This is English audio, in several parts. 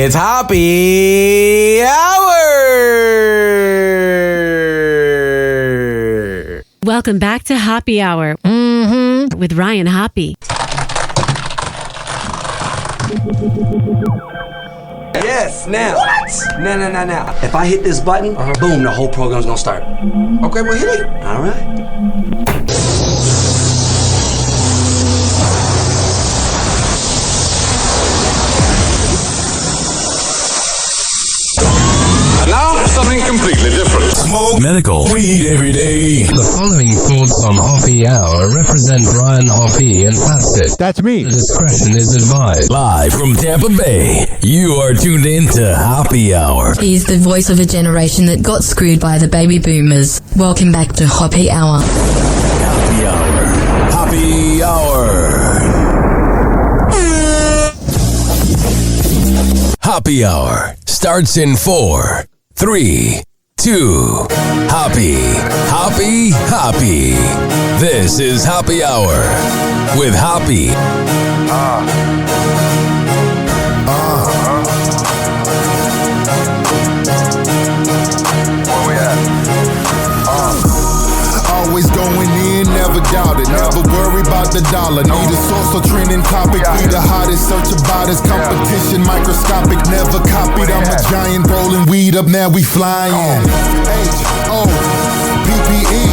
It's Hoppe Hour! Welcome back to Hoppe Hour with Ryan Hoppe. Yes, now. What? Now. If I hit this button, boom, the whole program's gonna start. Okay, well, hit it. All right. Now, something completely different. Smoke medical weed every day. The following thoughts on Hoppe Hour represent Ryan Hoppe and that's it. That's me. Discretion is advised. Live from Tampa Bay, you are tuned in to Hoppe Hour. He's the voice of a generation that got screwed by the baby boomers. Welcome back to Hoppe Hour. Hoppe Hour. Hoppe Hour. Hoppe Hour starts in 4, 3, 2. Hoppe. This is Hoppe Hour with Hoppe. Where we at? Always going in, never doubt it. Never worry about the dollar. Need a source or trending topic. We the hottest, search about us. Competition microscopic, never copied. I'm a giant rolling weed up, now we flying. H-O-P-P-E.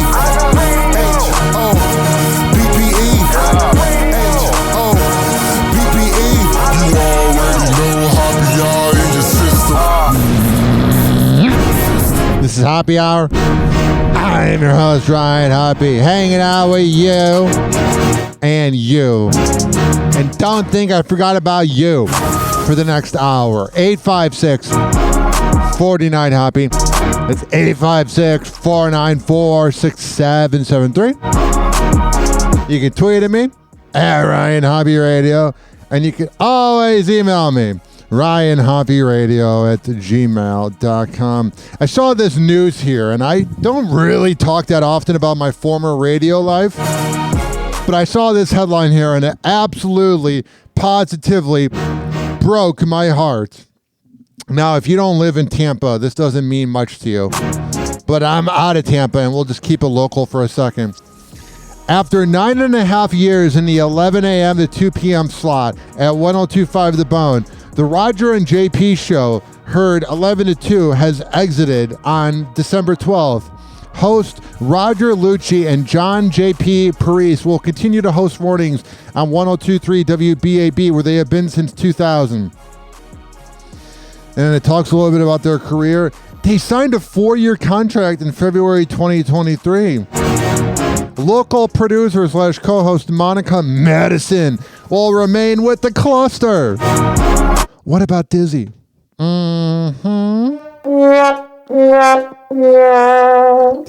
H-O-P-P-E. H-O-P-P-E. You already know Hoppe Hour in your system. This is Hoppe Hour. I am your host, Ryan Hoppe, hanging out with you and you. And don't think I forgot about you for the next hour. 856-49-HOPPE. It's 856-494-6773. You can tweet at me at Ryan Hoppe Radio. And you can always email me. RyanHoppeRadio@gmail.com. I saw this news here, and I don't really talk that often about my former radio life, but I saw this headline here, and it absolutely, positively broke my heart. Now, if you don't live in Tampa, this doesn't mean much to you, but I'm out of Tampa, and we'll just keep it local for a second. After 9.5 years in the 11 a.m. to 2 p.m. slot at 102.5 The Bone, the Roger and JP show, heard 11 to 2, has exited on December 12th. Host Roger Lucci and John J.P. Parise will continue to host mornings on 102.3 WBAB, where they have been since 2000. And it talks a little bit about their career. They signed a 4-year contract in February 2023. Local producer / co-host Monica Madison will remain with the cluster. What about Dizzy? The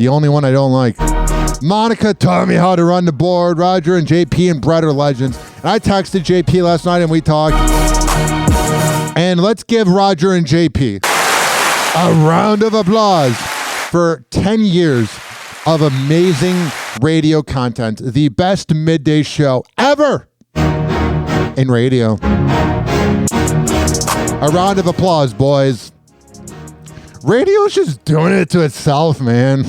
only one I don't like. Monica taught me how to run the board. Roger and JP and Brett are legends. And I texted JP last night and we talked. And let's give Roger and JP a round of applause for 10 years of amazing radio content. The best midday show ever in radio. A round of applause, boys. Radio's just doing it to itself, man.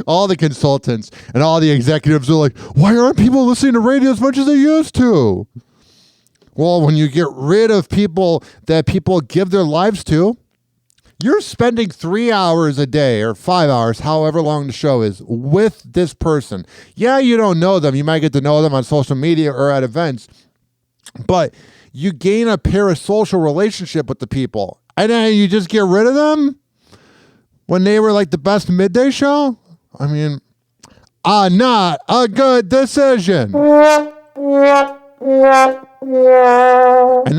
All the consultants and all the executives are like, why aren't people listening to radio as much as they used to? Well, when you get rid of people that people give their lives to, you're spending 3 hours a day or 5 hours, however long the show is, with this person. Yeah, you don't know them. You might get to know them on social media or at events, but you gain a parasocial relationship with the people. And then you just get rid of them when they were like the best midday show? I mean, not a good decision. And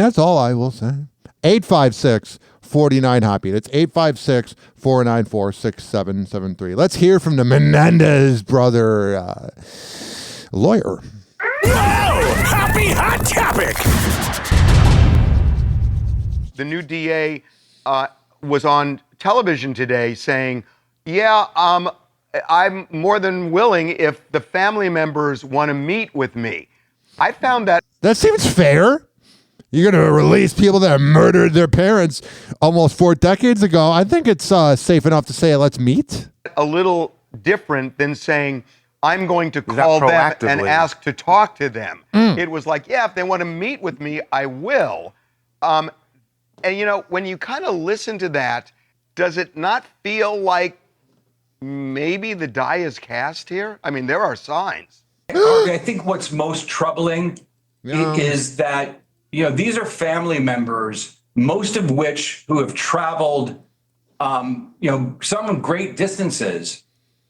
that's all I will say. 856-49-HOPPE. That's 856-494-6773. Let's hear from the Menendez brother lawyer. Whoa! Happy hot topic! The new DA was on television today saying, yeah, I'm more than willing if the family members want to meet with me. I found that... That seems fair. You're going to release people that murdered their parents almost 4 decades ago. I think it's safe enough to say, let's meet. A little different than saying, I'm going to call them and ask to talk to them. It was like, yeah, if they want to meet with me, I will. And, you know, when you kind of listen to that, does it not feel like maybe the die is cast here? I mean, there are signs. I think what's most troubling is that, you know, these are family members, most of which who have traveled, you know, some great distances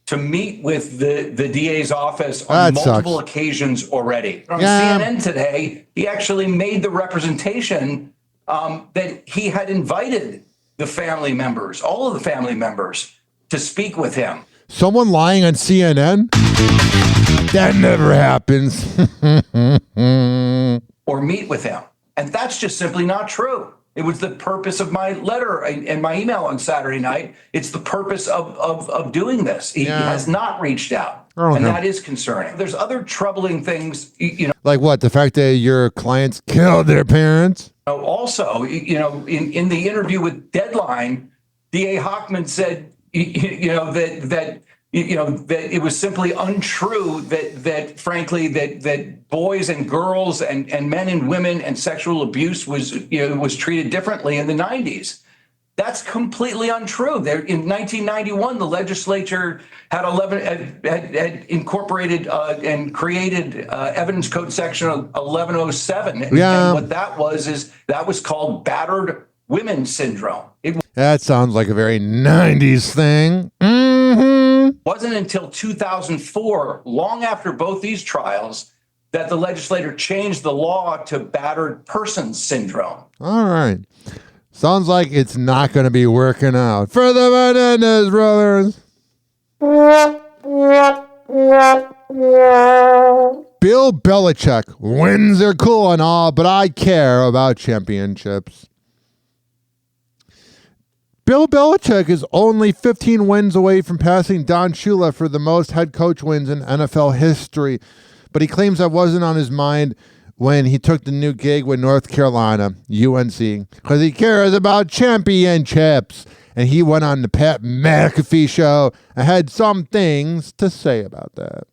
to meet with the DA's office on multiple occasions already. On CNN today, he actually made the representation that he had invited the family members, all of the family members, to speak with him. Someone lying on CNN? That never happens. Or meet with him. And that's just simply not true. It was the purpose of my letter and my email on Saturday night. It's the purpose of doing this. He has not reached out. And that is concerning. There's other troubling things, you know. Like what? The fact that your clients killed their parents? Also, you know, in the interview with Deadline, D.A. Hochman said, that it was simply untrue that frankly, that boys and girls and men and women and sexual abuse was treated differently in the 90s. That's completely untrue. There, in 1991, the legislature had incorporated and created Evidence Code Section 1107. And what that was called battered women syndrome. That sounds like a very 90s thing. It wasn't until 2004, long after both these trials, that the legislature changed the law to battered persons syndrome. All right. Sounds like it's not going to be working out for the Menendez brothers. Bill Belichick, wins are cool and all, but I care about championships. Bill Belichick is only 15 wins away from passing Don Shula for the most head coach wins in NFL history, but he claims that wasn't on his mind when he took the new gig with North Carolina, UNC, because he cares about championships. And he went on the Pat McAfee show and had some things to say about that.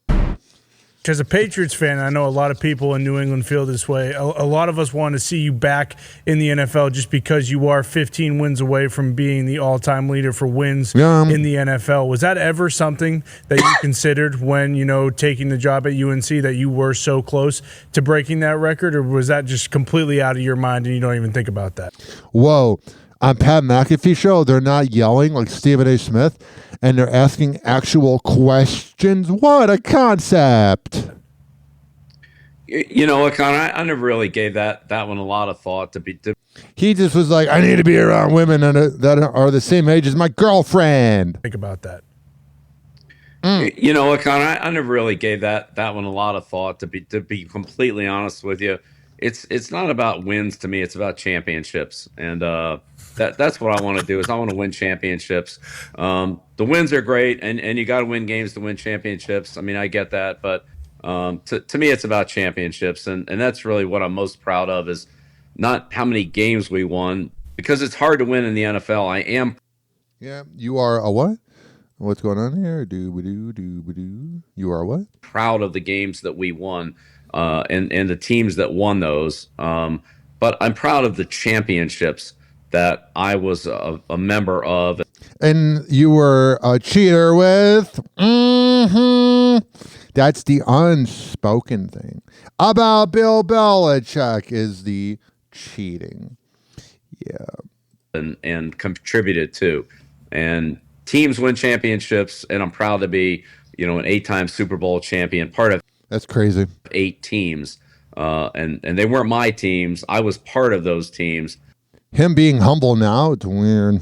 As a Patriots fan, I know a lot of people in New England feel this way. A lot of us want to see you back in the NFL just because you are 15 wins away from being the all-time leader for wins in the NFL. Was that ever something that you considered when, taking the job at UNC, that you were so close to breaking that record, or was that just completely out of your mind and you don't even think about that? Whoa. On Pat McAfee show, they're not yelling like Stephen A. Smith, and they're asking actual questions. What a concept! Connor, I never really gave that one a lot of thought. He just was like, I need to be around women that are the same age as my girlfriend. Think about that. Connor, I never really gave that one a lot of thought. To be completely honest with you, it's not about wins to me. It's about championships, and that's what I want to do. Is I want to win championships. The wins are great, and you got to win games to win championships. I mean, I get that, but to me, it's about championships, and that's really what I'm most proud of. Is not how many games we won, because it's hard to win in the NFL. I am. Yeah, you are a what? What's going on here? Do. You are what? Proud of the games that we won, and the teams that won those. But I'm proud of the championships that I was a member of. And you were a cheater with? That's the unspoken thing about Bill Belichick is the cheating. Yeah. And contributed to. And teams win championships, and I'm proud to be, an 8-time Super Bowl champion, part of. That's crazy. 8 teams. And they weren't my teams. I was part of those teams. Him being humble now, it's weird.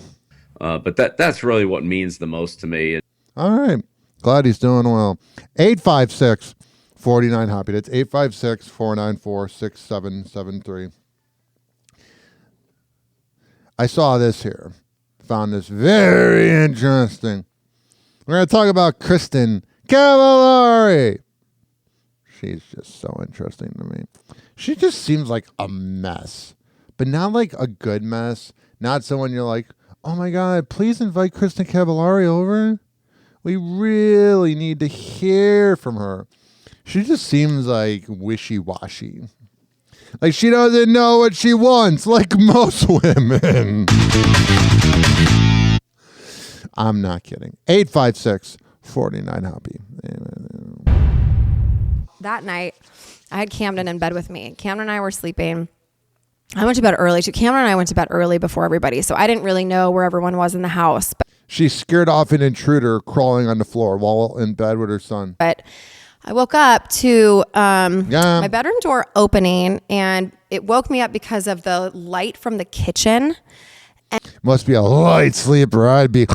But that's really what means the most to me. All right. Glad he's doing well. 856-49-HOPPE. That's 856-494-6773. I saw this here. Found this very interesting. We're going to talk about Kristin Cavallari. She's just so interesting to me. She just seems like a mess, but not like a good mess. Not someone you're like, oh my God, please invite Kristin Cavallari over. We really need to hear from her. She just seems like wishy-washy. Like she doesn't know what she wants, like most women. I'm not kidding. 856-49-HOPPE. That night, I had Camden in bed with me. Camden and I were sleeping. I went to bed early too. Camden and I went to bed early before everybody, so I didn't really know where everyone was in the house. But she scared off an intruder crawling on the floor while in bed with her son. But I woke up to my bedroom door opening, and it woke me up because of the light from the kitchen. Must be a light sleeper. I'd be...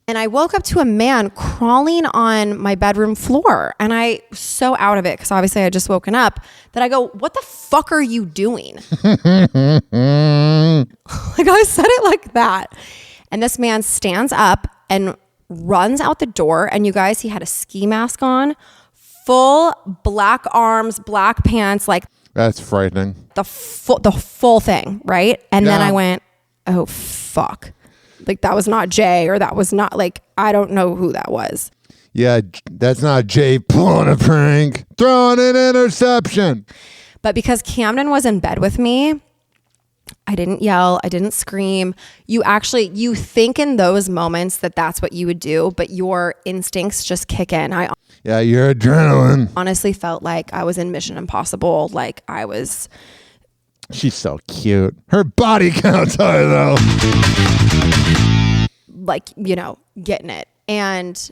And I woke up to a man crawling on my bedroom floor. And I was so out of it, because obviously I had just woken up, that I go, what the fuck are you doing? Like I said it like that. And this man stands up and runs out the door. And you guys, he had a ski mask on, full black arms, black pants, like... That's frightening. The full thing, right? And then I went, oh, fuck. Like, that was not Jay, or that was not, like, I don't know who that was. Yeah, that's not Jay pulling a prank, throwing an interception. But because Camden was in bed with me, I didn't yell, I didn't scream. You think in those moments that that's what you would do, but your instincts just kick in. Yeah, your adrenaline. Honestly felt like I was in Mission Impossible, like I was... She's so cute. Her body count's high, though. Like, getting it. And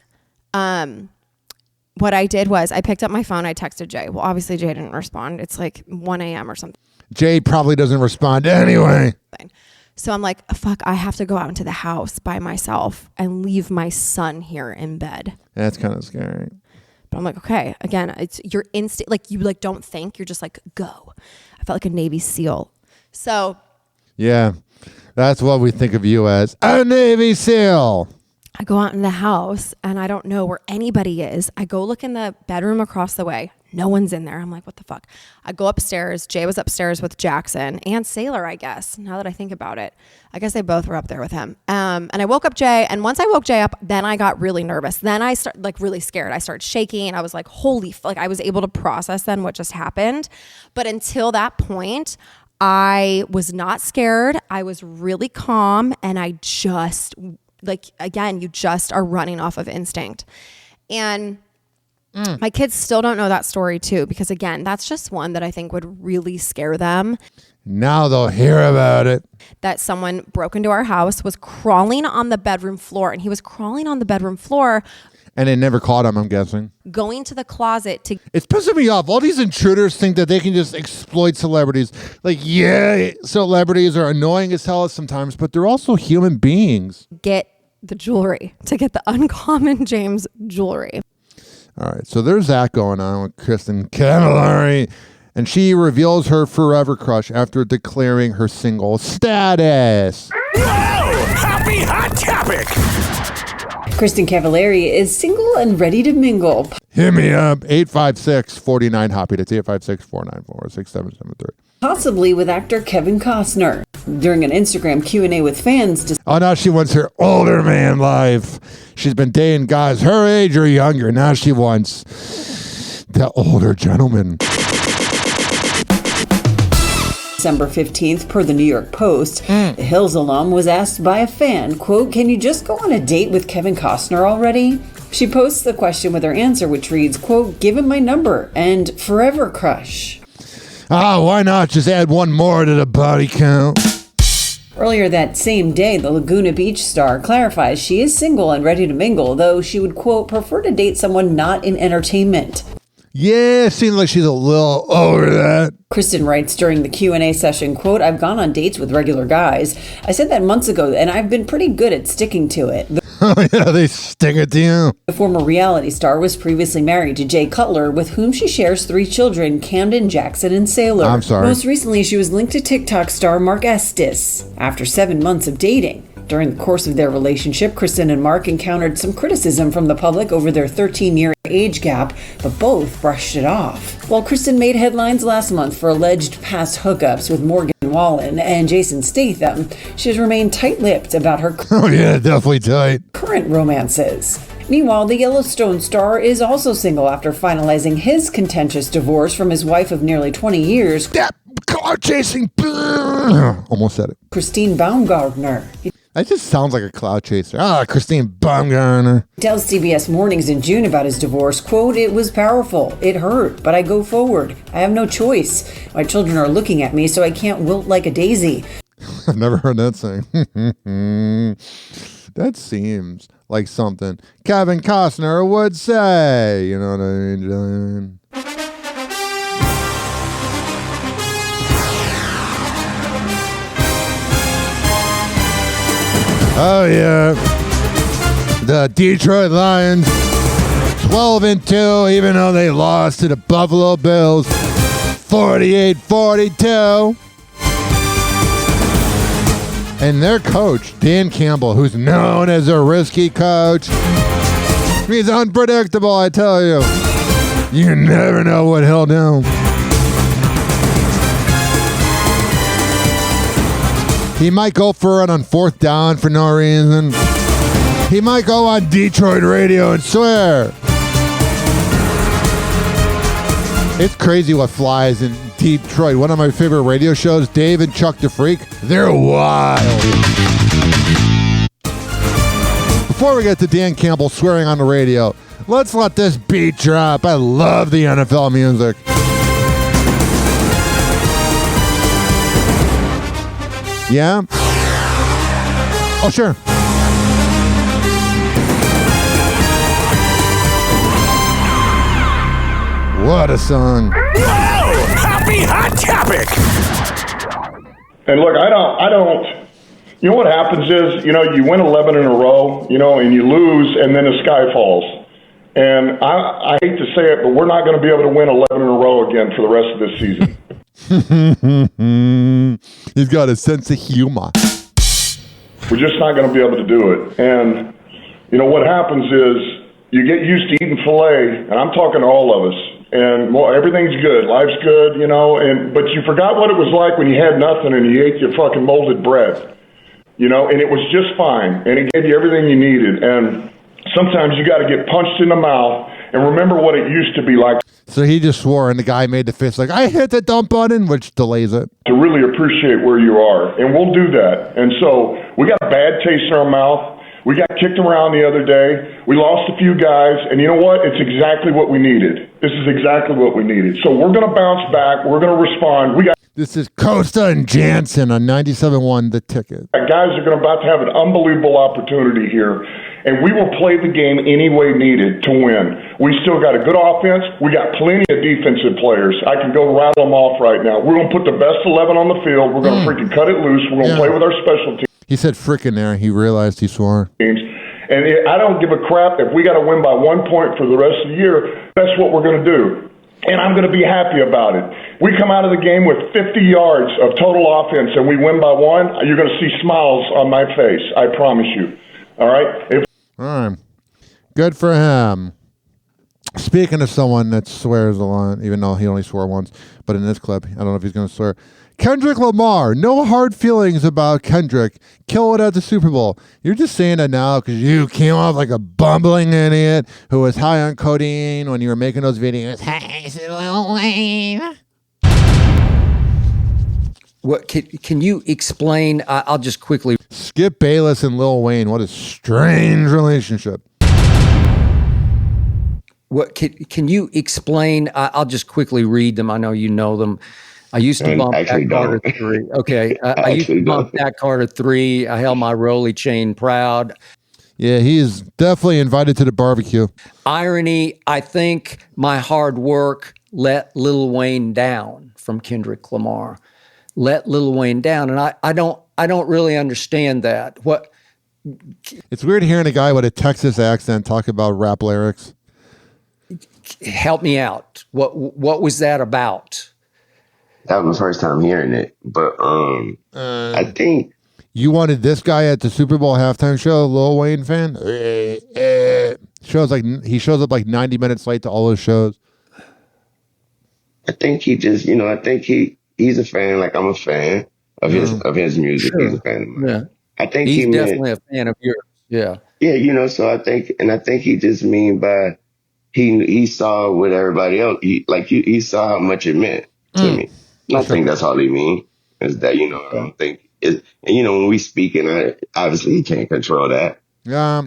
what I did was I picked up my phone. I texted Jay. Well, obviously Jay didn't respond. It's like 1 a.m. or something. Jay probably doesn't respond anyway. So I'm like, fuck, I have to go out into the house by myself and leave my son here in bed. That's kind of scary. But I'm like, okay, again, it's your instinct. Like, you don't think. You're just like, go. I felt like a Navy SEAL. So. Yeah, that's what we think of you as, a Navy SEAL. I go out in the house and I don't know where anybody is. I go look in the bedroom across the way. No one's in there. I'm like, what the fuck? I go upstairs. Jay was upstairs with Jackson and Sailor, I guess, now that I think about it. I guess they both were up there with him. And I woke up Jay. And once I woke Jay up, then I got really nervous. Then I started really scared. I started shaking. I was like, I was able to process then what just happened. But until that point, I was not scared. I was really calm. And I just, again, you just are running off of instinct. And my kids still don't know that story too, because again, that's just one that I think would really scare them. Now they'll hear about it. That someone broke into our house, was crawling on the bedroom floor, and he was crawling on the bedroom floor. And they never caught him, I'm guessing. Going to the closet to... It's pissing me off. All these intruders think that they can just exploit celebrities. Like, yeah, celebrities are annoying as hell sometimes, but they're also human beings. Get the jewelry, to get the Uncommon James jewelry. All right, so there's that going on with Kristin Cavallari, and she reveals her forever crush after declaring her single status. Whoa! Happy hot topic! Kristin Cavallari is single and ready to mingle. Hit me up, 856-49-HOPPE. That's 856-494-6773. Possibly with actor Kevin Costner. During an Instagram Q&A with fans. Oh, now she wants her older man life. She's been dating guys her age or younger. Now she wants the older gentleman. December 15th, per the New York Post, the Hills alum was asked by a fan, quote, "Can you just go on a date with Kevin Costner already?" She posts the question with her answer, which reads, quote, "Give him my number and forever crush." Why not just add one more to the body count? Earlier that same day, the Laguna Beach star clarifies she is single and ready to mingle, though she would, quote, "prefer to date someone not in entertainment." Yeah, it seems like she's a little over that. Kristin writes during the Q&A session, quote, "I've gone on dates with regular guys. I said that months ago, and I've been pretty good at sticking to it." Oh, yeah, they stick it to you. The former reality star was previously married to Jay Cutler, with whom she shares 3 children, Camden, Jackson, and Sailor. I'm sorry. Most recently, she was linked to TikTok star Mark Estes. After 7 months of dating, During the course of their relationship, Kristin and Mark encountered some criticism from the public over their 13-year age gap, but both brushed it off. While Kristin made headlines last month for alleged past hookups with Morgan Wallen and Jason Statham, she has remained tight-lipped about her definitely tight. current romances. Meanwhile, the Yellowstone star is also single after finalizing his contentious divorce from his wife of nearly 20 years. That car chasing. Almost said it. Christine Baumgartner. That just sounds like a cloud chaser. Christine Baumgartner. He tells CBS Mornings in June about his divorce, quote, "It was powerful. It hurt, but I go forward. I have no choice. My children are looking at me, so I can't wilt like a daisy." I've never heard that saying. That seems like something Kevin Costner would say. You know what I mean, Jillian? Oh, yeah. The Detroit Lions, 12-2, even though they lost to the Buffalo Bills, 48-42. And their coach, Dan Campbell, who's known as a risky coach, he's unpredictable, I tell you. You never know what he'll do. He might go for it on 4th down for no reason. He might go on Detroit radio and swear. It's crazy what flies in Detroit. One of my favorite radio shows, Dave and Chuck the Freak, they're wild. Before we get to Dan Campbell swearing on the radio, let's let this beat drop. I love the NFL music. Yeah? Oh, sure. What a song. Whoa! Happy Hot Topic! And look, I don't, you know what happens is, you win 11 in a row, and you lose, and then the sky falls. And I hate to say it, but we're not going to be able to win 11 in a row again for the rest of this season. He's got a sense of humor. We're just not going to be able to do it. And, what happens is you get used to eating filet, and I'm talking to all of us, and everything's good. Life's good, but you forgot what it was like when you had nothing and you ate your fucking molded bread, and it was just fine, and it gave you everything you needed. And sometimes you got to get punched in the mouth and remember what it used to be like. So he just swore, and the guy made the fist like, I hit the dump button, which delays it. To really appreciate where you are, and we'll do that. And so we got a bad taste in our mouth. We got kicked around the other day. We lost a few guys, and you know what? It's exactly what we needed. This is exactly what we needed. So we're going to bounce back. We're going to respond. This is Costa and Jansen on 97.1 The Ticket. Guys are about to have an unbelievable opportunity here, and we will play the game any way needed to win. We still got a good offense. We got plenty of defensive players. I can go rattle them off right now. We're going to put the best 11 on the field. We're going to freaking cut it loose. We're going to play with our special teams. He said frickin' there. He realized he swore. And I don't give a crap if we got to win by 1 point for the rest of the year. That's what we're going to do. And I'm going to be happy about it. We come out of the game with 50 yards of total offense and we win by 1, you're going to see smiles on my face. I promise you. All right? All right. Good for him. Speaking of someone that swears a lot, even though he only swore once, but in this clip, I don't know if he's going to swear. Kendrick Lamar, no hard feelings about Kendrick. Kill it at the Super Bowl. You're just saying that now because you came off like a bumbling idiot who was high on codeine when you were making those videos. Hey, Lil Wayne. What can you explain? I'll just quickly. Skip Bayless and Lil Wayne. What a strange relationship. What can you explain? I'll just quickly read them. I know you know them. I used to bump that Carter 3. Okay. I used to bump that Carter 3. I held my Rolly chain proud. Yeah, he is definitely invited to the barbecue. Irony, I think my hard work let Lil Wayne down, from Kendrick Lamar. Let Lil Wayne down. And I don't really understand that. What? It's weird hearing a guy with a Texas accent talk about rap lyrics. Help me out. What was that about? That was my first time hearing it, but I think You wanted this guy at the Super Bowl halftime show, Lil Wayne fan? He shows up like 90 minutes late to all his shows. I think he just, I think he's a fan, like I'm a fan of his music. Sure. He's a fan of mine. Yeah. I think he's definitely a fan of yours. Yeah. Yeah, so I think he just mean by he saw what everybody else he saw how much it meant to me. And I think that's all he mean is that, I don't think it, and when we speak, and obviously he can't control that. Yeah.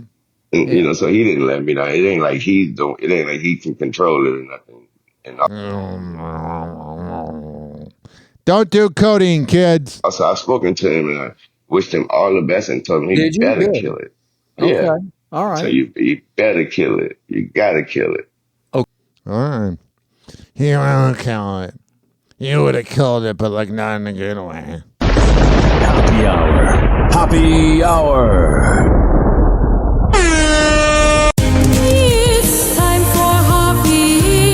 And, so he didn't let me know. It ain't like he can control it or nothing. Don't do coding, kids. Also, I've spoken to him and I wished him all the best and told him he better kill it. Okay. Yeah. All right. So you better kill it. You gotta kill it. Okay. All right. He will kill it. You would have killed it, but not in a good way. Happy Hour. Happy Hour. It's time for Hoppe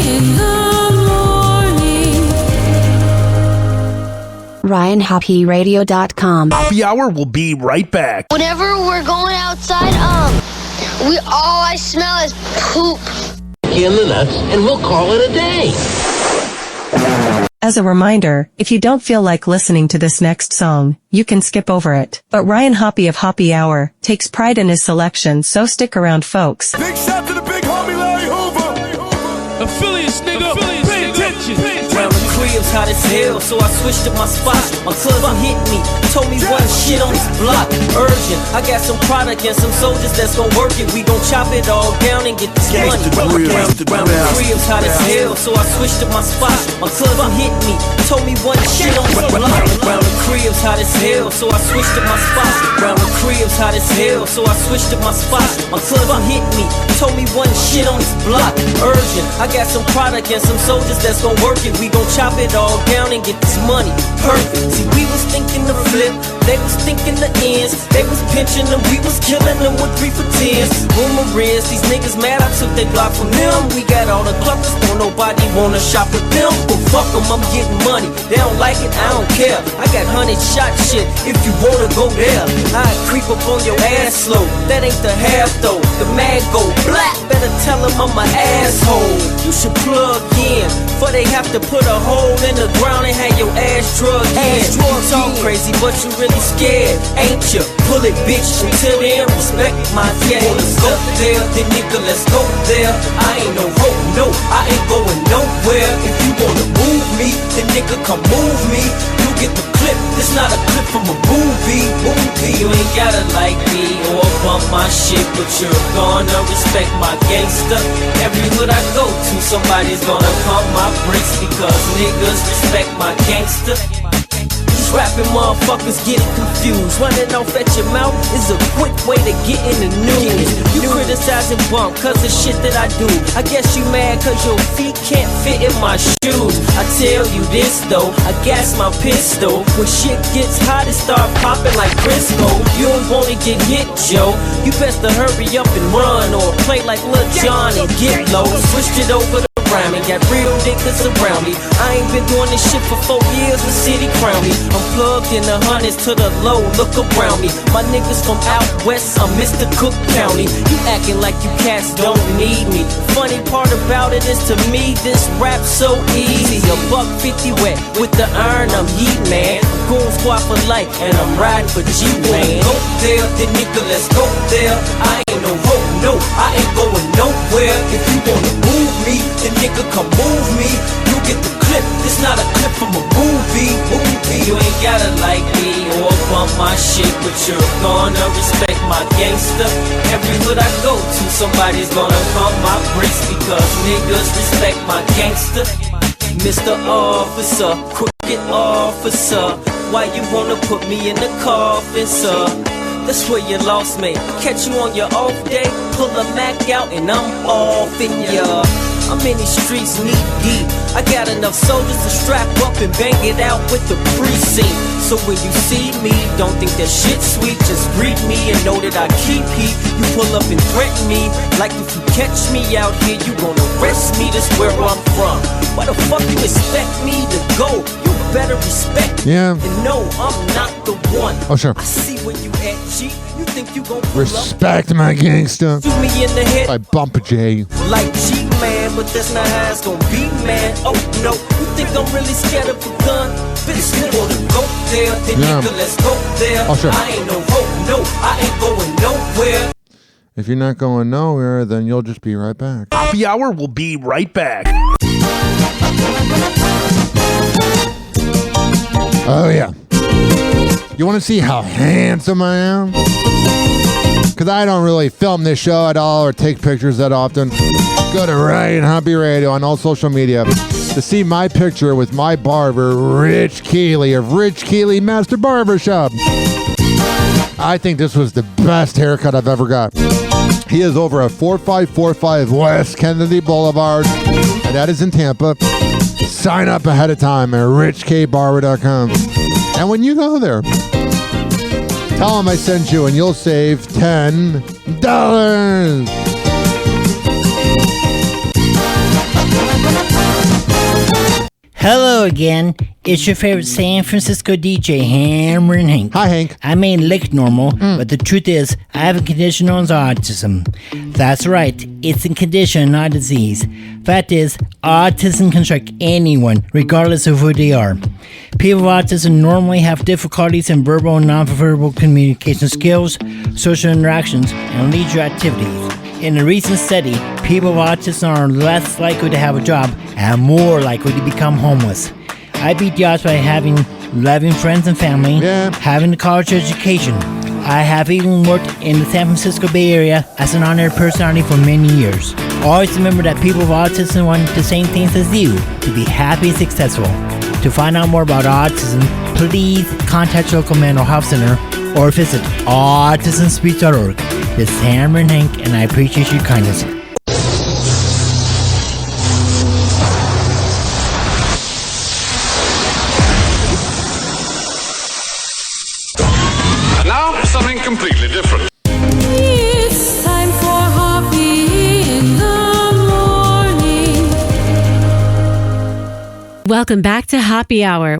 in the morning. RyanHoppeRadio.com. Happy Hour will be right back. Whenever we're going outside, all I smell is poop. In the nuts, and we'll call it a day. As a reminder, if you don't feel like listening to this next song, you can skip over it. But Ryan Hoppe of Hoppe Hour takes pride in his selection, so stick around, folks. Big shout to the big homie Larry Hoover. Affiliates, nigga. Pay attention. Round the crib's hot as hell, so I switched up my spot. My cousin hit me, told me one shit on this block. Urgent, I got some product and some soldiers that's gon' work it. We gon' chop it all down and get this money. Round the crib's hot as hell, so I switched up my spot. My cousin hit me, told me one shit on this block. Round the crib's hot as hell, so I switched up my spot. Round the crib's hot as hell, so I switched up my spot. My cousin hit me, told me one shit on this block. Urgent, I got some product and some soldiers that's gon' work it. We gon' chop it all down and get this money. Perfect. See, we was thinking the flip, they was thinking the ends. They was pinching them, we was killing them with 3 for 10s. Rumor is, these niggas mad I took their block from them. We got all the cluckers, don't nobody wanna shop with them. But fuck them, I'm getting money. They don't like it, I don't care. I got 100 shot shit, if you wanna go there. I creep up on your ass slow, that ain't the half though. The mag go black, better tell them I'm an asshole. You should plug in, for they have to put a hole in the ground and have your ass drugged in. You talk crazy, but you really scared, ain't you? Pull it, bitch, until then, respect my game. Let's go there, then nigga, let's go there. I ain't no hope, no, I ain't going nowhere. If you wanna move me, then nigga, come move me. You get the clip, it's not a clip from a movie. You ain't gotta like me or bump my shit, but you're gonna respect my gangster. Every hood I go to, somebody's gonna pump my bricks because niggas respect my gangster. These rapping motherfuckers getting confused. Running off at your mouth is a quick way to get in the news. You criticize and bump cause the shit that I do. I guess you mad cause your feet can't fit in my shoes. I tell you this though, I gas my pistol. When shit gets hot it start popping like Crisco. You don't wanna get hit, Joe. You best to hurry up and run or play like Lil Jon and get low. Switched it over to rhyming, got real niggas around me. I ain't been doing this shit for 4 years, the city crown me. I'm plugged in the hundreds to the low, look around me. My niggas from out west, I'm Mr. Cook County. You acting like you cats don't need me. Funny part about it is to me, this rap so easy. A $150 wet, with the iron I'm heat, man. I'm goon squad for life, and I'm riding for G-Man. Go there, then nigga, let's go there. I ain't no hope, no, I ain't going nowhere. If you wanna move me, then nigga, come move me. You get the clip, it's not a clip from a movie. You ain't gotta like me or bump my shit, but you're gonna respect my gangster. Every hood I go to, somebody's gonna pump my bricks because niggas respect my gangster. Mr. Officer, crooked officer, why you wanna put me in the coffin, sir? That's where you lost me. Catch you on your off day, pull a Mac out and I'm off in ya. I'm in these streets knee deep. I got enough soldiers to strap up and bang it out with the precinct. So when you see me, don't think that shit sweet. Just greet me and know that I keep heat. You pull up and threaten me, like if you catch me out here, you gon' arrest me. That's where I'm from. Where the fuck you expect me to go? You better respect me. Yeah. And no, I'm not the one. Oh, sure. I see when you act cheap. You think you gon' pull Respect my gangsta. Shoot me in the head. I bump a J. Like G-Man, but that's not how it's gonna be, man. Oh, no. You think I'm really scared of a gun? Bitch, you wanna go there? Then nigga, let's go there. Oh, sure. I ain't no hope, no. I ain't going nowhere. If you're not going nowhere, then you'll just be right back. Happy Hour will be right back. Oh, yeah. You want to see how handsome I am? Because I don't really film this show at all or take pictures that often. Go to Ryan Hoppe Radio on all social media to see my picture with my barber, Rich Keeley of Rich Keeley Master Barbershop. I think this was the best haircut I've ever got. He is over at 4545 West Kennedy Boulevard, and that is in Tampa. Sign up ahead of time at richkbarber.com. And when you go there, tell him I sent you and you'll save $10. Hello again. It's your favorite San Francisco DJ, Hammer and Hank. Hi, Hank. I may look normal, but the truth is, I have a condition known as autism. That's right. It's a condition, not a disease. Fact is, autism can strike anyone, regardless of who they are. People with autism normally have difficulties in verbal and non-verbal communication skills, social interactions, and leisure activities. In a recent study, people with autism are less likely to have a job and more likely to become homeless. I beat the odds by having loving friends and family, having a college education. I have even worked in the San Francisco Bay Area as an honored personality for many years. Always remember that people with autism want the same things as you, to be happy and successful. To find out more about autism, please contact your local mental health center or visit autismspeech.org. This is Hammer and Hank, and I appreciate your kindness. And now, something completely different. It's time for Hoppe in the morning. Welcome back to Happy Hour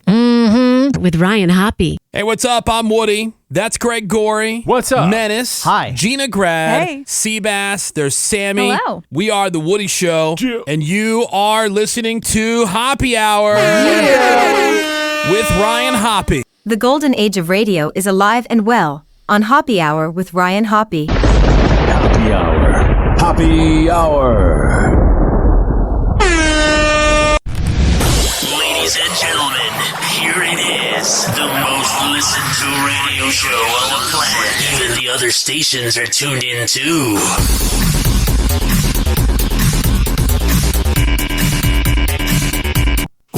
with Ryan Hoppe. Hey, what's up? I'm Woody. That's Greg Gorey. What's up? Menace. Hi. Gina Grad. Hey. Seabass. There's Sammy. Hello. We are The Woody Show. Yeah. And you are listening to Happy Hour with Ryan Hoppe. The golden age of radio is alive and well on Happy Hour with Ryan Hoppe. Happy Hour. Happy Hour. Ladies and gentlemen, here it is. The most listened to radio show on the planet. Even the other stations are tuned in too.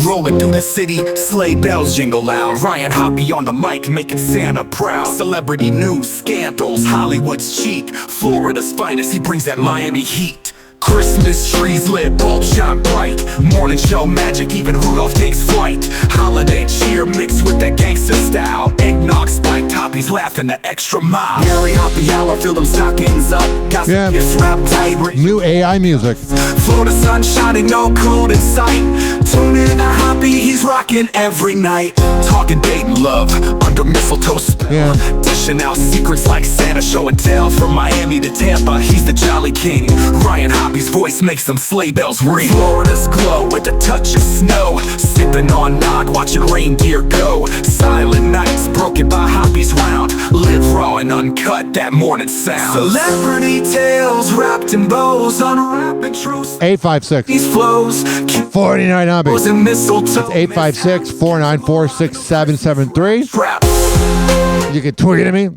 Rolling through the city, sleigh bells jingle loud. Ryan Hoppe on the mic, making Santa proud. Celebrity news, scandals, Hollywood's cheek. Florida's finest, he brings that Miami heat. Christmas trees lit, bulbs shine bright. Morning show magic, even Rudolph takes flight. Holiday cheer mixed with that gangster style. Eggnog spiked, Hoppe's laughing the extra mile. Merry Happy Hour, fill them stockings up. Got some gifts wrapped tight. New AI music. Florida sun shining, no cold in sight. Tune in to Hoppe, he's rocking every night. Talking date and love, under mistletoe spell. Dishing out secrets like Santa show and tell. From Miami to Tampa, he's the jolly king. Ryan Hoppe's voice makes them sleigh bells ring. Florida's glow with a touch of snow. Sipping on nog, watching reindeer go. Silent nights broken by Hoppe's round. Live raw and uncut, that morning sound. Celebrity tales wrapped in bows, unwrapping truths. 856 These flows 49 Hoppe. It's 856-494-6773. You can tweet at me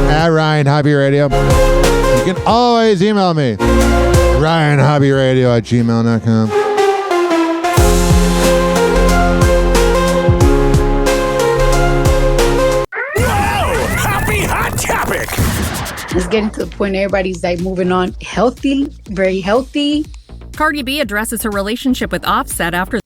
at Ryan Hoppe Radio. You can always email me RyanHoppeRadio@gmail.com. Happy hot topic. It's getting to the point everybody's like moving on healthy, very healthy. Cardi B addresses her relationship with Offset after.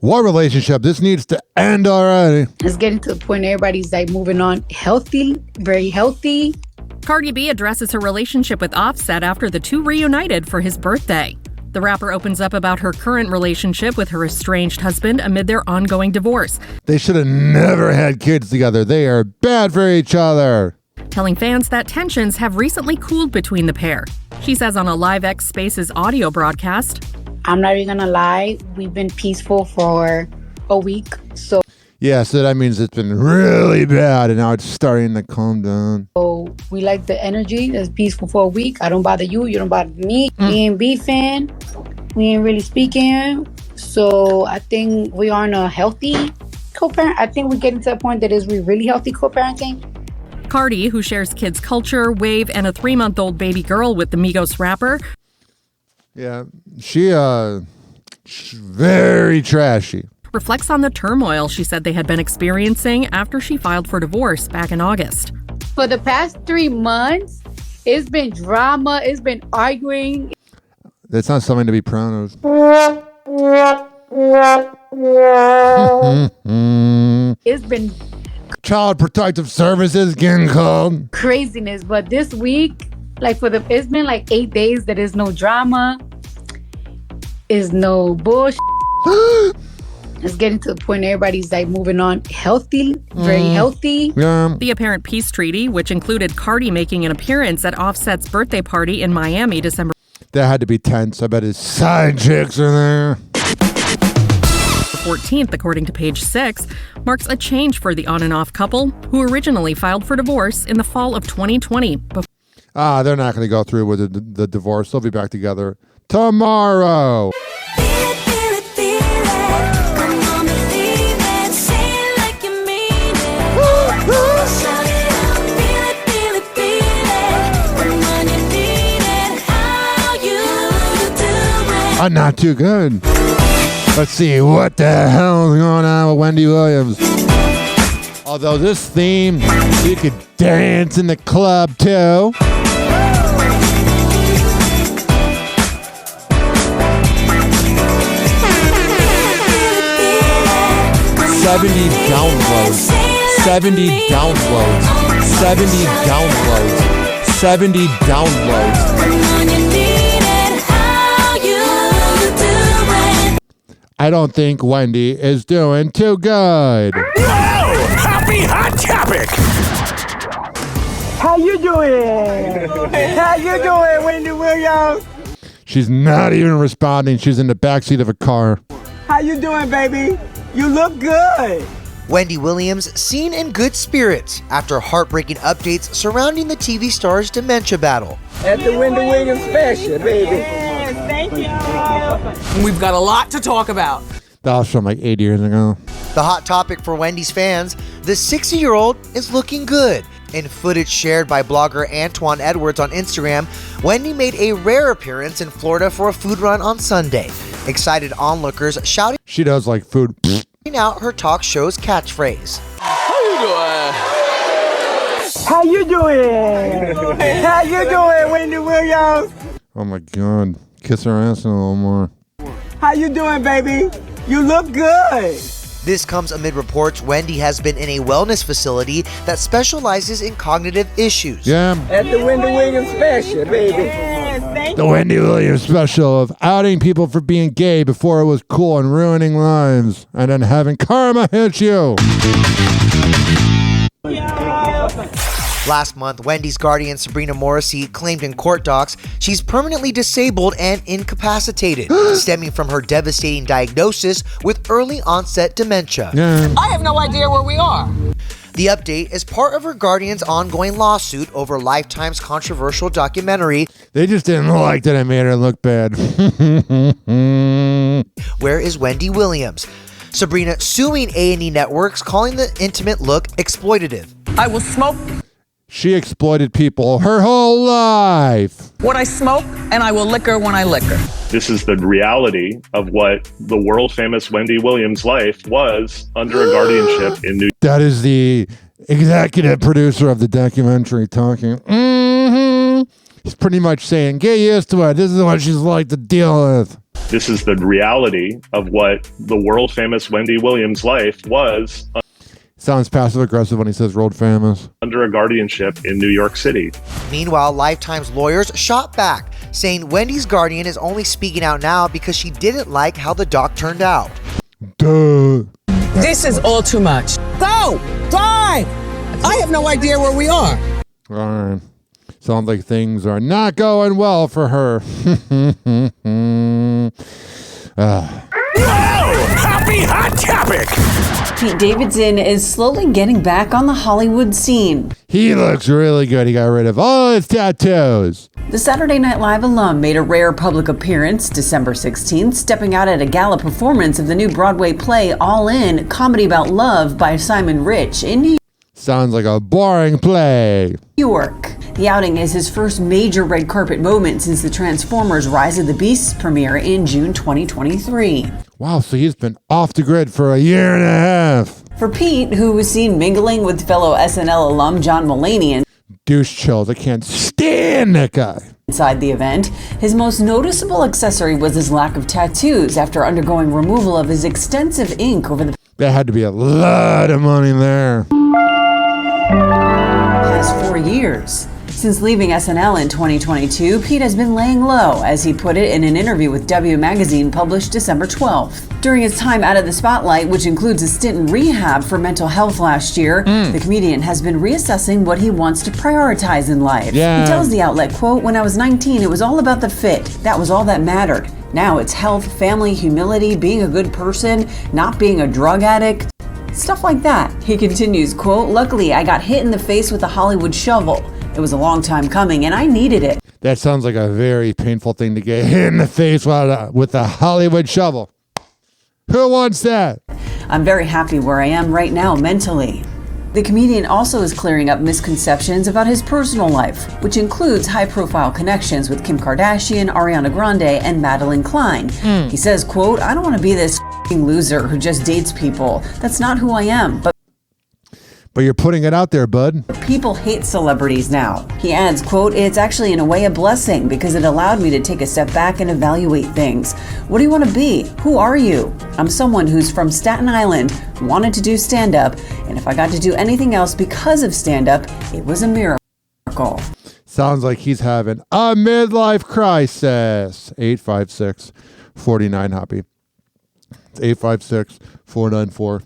What relationship? This needs to end already. It's getting to the point everybody's like moving on healthy, very healthy. Cardi B addresses her relationship with Offset after the two reunited for his birthday. The rapper opens up about her current relationship with her estranged husband amid their ongoing divorce. They should have never had kids together. They are bad for each other. Telling fans that tensions have recently cooled between the pair. She says on a Live X Spaces audio broadcast, I'm not even gonna lie, we've been peaceful for a week, so Yeah, so that means it's been really bad, and now it's starting to calm down. we like the energy that's peaceful for a week. I don't bother you, you don't bother me. We ain't beefing, we ain't really speaking, so I think we are in a healthy co-parent. I think we're getting to a point that is really healthy co-parenting. Cardi, who shares kids' culture, wave, and a 3-month-old baby girl with the Migos rapper. Yeah, she's very trashy. Reflects on the turmoil she said they had been experiencing after she filed for divorce back in August. For the past 3 months, it's been drama, it's been arguing. That's not something to be proud of. It's been Child Protective Services getting called. craziness, but this week, it's been like 8 days that is no drama, is no bullshit. It's getting to the point everybody's like moving on healthy, very healthy. Yeah. The apparent peace treaty, which included Cardi making an appearance at Offset's birthday party in Miami December. That had to be tense. I bet his side chicks are there. 14th, according to page 6, marks a change for the on and off couple who originally filed for divorce in the fall of 2020. They're not going to go through with the divorce. They'll be back together tomorrow. I'm not too good. Let's see what the hell is going on with Wendy Williams. Although this theme, you could dance in the club too. $70 downloads. 70 downloads. 70 downloads. 70 downloads. I don't think Wendy is doing too good. Whoa! Happy Hot Topic! How you doing? How you doing, Wendy Williams? She's not even responding. She's in the backseat of a car. How you doing, baby? You look good. Wendy Williams seen in good spirits after heartbreaking updates surrounding the TV star's dementia battle. At the Wendy Williams special, baby. Yes, thank you. We've got a lot to talk about. That was from like 8 years ago. The hot topic for Wendy's fans, the 60-year-old is looking good. In footage shared by blogger Antoine Edwards on Instagram, Wendy made a rare appearance in Florida for a food run on Sunday. Excited onlookers shouting She does like food. out her talk show's catchphrase. How you doing? How you doing? How you doing, Wendy Williams? Oh my God. Kiss her ass a little more. How you doing, baby? You look good. This comes amid reports Wendy has been in a wellness facility that specializes in cognitive issues. Yeah. At the Wendy Williams special, baby. Yes, thank The Wendy Williams special of outing people for being gay before it was cool and ruining lives, and then having karma hit you. Last month, Wendy's guardian Sabrina Morrissey claimed in court docs she's permanently disabled and incapacitated, stemming from her devastating diagnosis with early onset dementia. I have no idea where we are. The update is part of her guardian's ongoing lawsuit over Lifetime's controversial documentary. They just didn't like that I made her look bad. Where is Wendy Williams? Sabrina suing A&E Networks, calling the intimate look exploitative. I will smoke She exploited people her whole life. what I smoke, and I will liquor when I liquor. This is the reality of what the world famous Wendy Williams' life was under a guardianship in New York. That is the executive producer of the documentary talking. He's pretty much saying, get used to it. This is what she's like to deal with. This is the reality of what the world famous Wendy Williams' life was Sounds passive aggressive when he says world famous. under a guardianship in New York City. Meanwhile, Lifetime's lawyers shot back, saying Wendy's guardian is only speaking out now because she didn't like how the doc turned out. Duh. This is all too much. Go! Drive! I have no idea where we are. All right. Sounds like things are not going well for her. Happy hot topic! Pete Davidson is slowly getting back on the Hollywood scene. He looks really good. He got rid of all his tattoos. The Saturday Night Live alum made a rare public appearance December 16th, stepping out at a gala performance of the new Broadway play All In, comedy about love by Simon Rich in New York. Sounds like a boring play. The outing is his first major red carpet moment since the Transformers Rise of the Beasts premiere in June 2023. Wow, so he's been off the grid for a year and a half. For Pete, who was seen mingling with fellow SNL alum John Mulaney douche chills. I can't stand that guy. Inside the event, his most noticeable accessory was his lack of tattoos after undergoing removal of his extensive ink over the There had to be a lot of money there. past 4 years. Since leaving SNL in 2022, Pete has been laying low, as he put it in an interview with W Magazine published December 12th. During his time out of the spotlight, which includes a stint in rehab for mental health last year, the comedian has been reassessing what he wants to prioritize in life. Yeah. He tells the outlet, quote, "When I was 19, it was all about the fit. That was all that mattered. Now it's health, family, humility, being a good person, not being a drug addict. Stuff like that." He continues, quote, "Luckily, I got hit in the face with a Hollywood shovel. It was a long time coming, and I needed it." That sounds like a very painful thing to get hit in the face with a Hollywood shovel. Who wants that? "I'm very happy where I am right now mentally." The comedian also is clearing up misconceptions about his personal life, which includes high-profile connections with Kim Kardashian, Ariana Grande, and Madeline Klein. He says, quote, "I don't want to be this f***ing loser who just dates people. That's not who I am, But you're putting it out there, bud. people hate celebrities now." He adds, quote, "It's actually in a way a blessing because it allowed me to take a step back and evaluate things. What do you want to be? Who are you? I'm someone who's from Staten Island, wanted to do stand-up, and if I got to do anything else because of stand-up, it was a miracle." Sounds like he's having a midlife crisis. 856-49-HOPPY. It's 856-494-6773.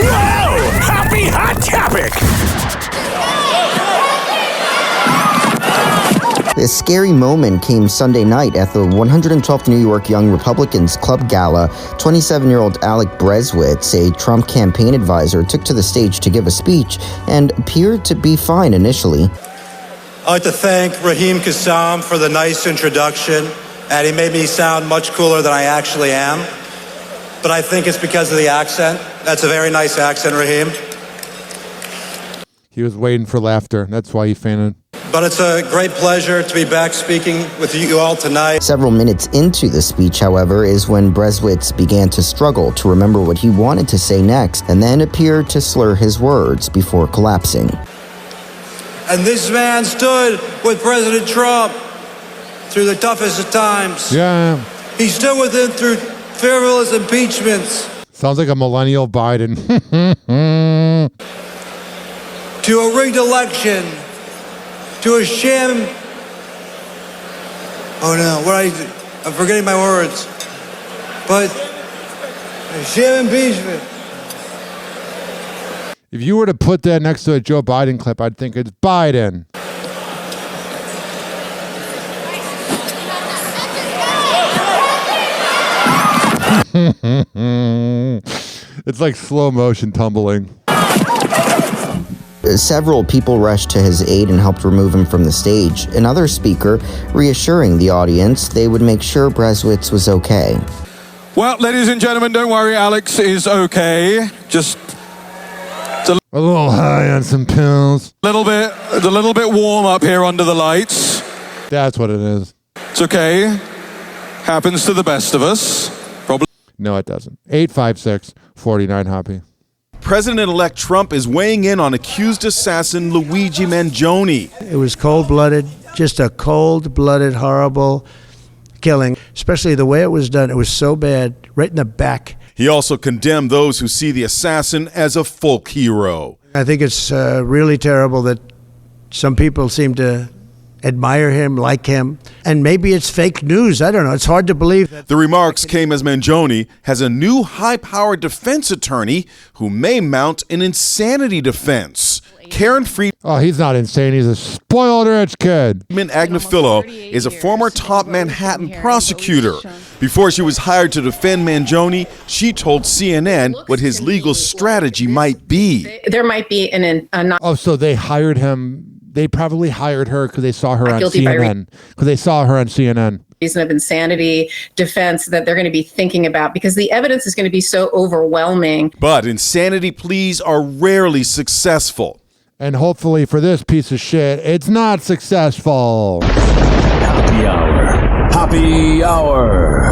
Happy hot topic! A scary moment came Sunday night at the 112th New York Young Republicans Club Gala. 27-year-old Alec Breswitz, a Trump campaign advisor, took to the stage to give a speech and appeared to be fine initially. I'd like to thank Raheem Kassam for the nice introduction, and he made me sound much cooler than I actually am. But I think it's because of the accent. That's a very nice accent, Raheem. He was waiting for laughter. That's why he fainted. But it's a great pleasure to be back speaking with you all tonight. Several minutes into the speech, however, is when Breswitz began to struggle to remember what he wanted to say next, and then appeared to slur his words before collapsing. And this man stood with President Trump through the toughest of times. Yeah. He stood with him through frivolous impeachments. Sounds like a millennial Biden. To a rigged election. To a sham. Oh no, I'm forgetting my words. But a sham impeachment. If you were to put that next to a Joe Biden clip, I'd think it's Biden. It's like slow motion tumbling. Several people rushed to his aid and helped remove him from the stage. Another speaker reassuring the audience they would make sure Breswitz was okay. Well, ladies and gentlemen, don't worry, Alex is okay. Just a little high on some pills. It's a little bit warm up here under the lights. That's what it is. It's okay. Happens to the best of us. Probably. No, it doesn't. 856-49-HOPPY. President-elect Trump is weighing in on accused assassin Luigi Mangione. It was cold-blooded, just a cold-blooded, horrible killing, especially the way it was done. It was so bad, right in the back. He also condemned those who see the assassin as a folk hero. I think it's really terrible that Some people seem to admire him, like him, and maybe it's fake news. I don't know. It's hard to believe that. The remarks came as Mangione has a new high-powered defense attorney who may mount an insanity defense. Karen Friedman. Oh, he's not insane. He's a spoiled rich kid. Agnifilo is a former top Manhattan prosecutor. Before she was hired to defend Mangione, she told CNN what his legal strategy might be. There might be so they hired him. They probably hired her because they saw her on Guilty by CNN. Because they saw her on CNN. reason of insanity defense that they're going to be thinking about, because the evidence is going to be so overwhelming. But insanity pleas are rarely successful. And hopefully for this piece of shit, it's not successful. Happy Hour. Happy Hour.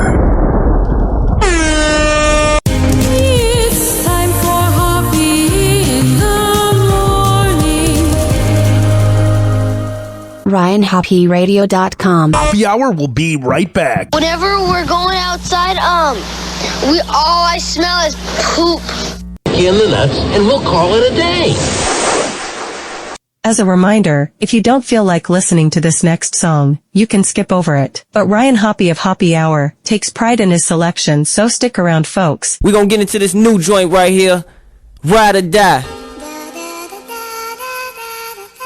It's time for Hoppe in the morning. RyanHoppeRadio.com. Happy Hour will be right back. Whenever we're going outside, all I smell is poop. In the nuts, and we'll call it a day. As a reminder, if you don't feel like listening to this next song, you can skip over it. But Ryan Hoppe of Hoppe Hour takes pride in his selection, so stick around, folks. We're gonna get into this new joint right here, Ride or Die.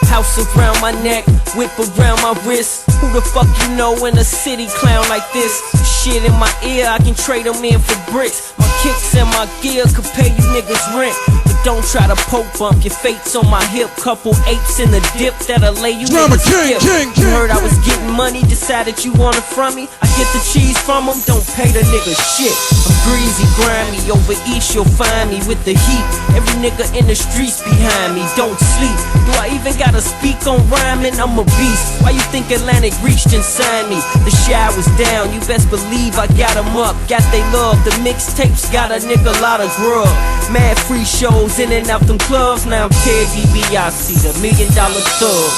House around my neck, whip around my wrist. Who the fuck you know in a city clown like this? Shit in my ear, I can trade them in for bricks. My kicks and my gear could pay you niggas rent. But don't try to poke bump your fates on my hip. Couple apes in the dip that'll lay you niggas skip. You heard I was getting money, decided you want it from me. I get the cheese from them, don't pay the nigga shit. I'm greasy, grimy, over east you'll find me with the heat. Every nigga in the streets behind me, don't sleep. Do I even gotta speak on rhyming? I'm a beast. Why you think Atlantic reached and signed me? The shy was down, you best believe I got them up. Got they love, the mixtapes got a nigga lot of grub. Mad free shows in and out them clubs. Now I'm Ted DiBiase, the $1 Million Thug.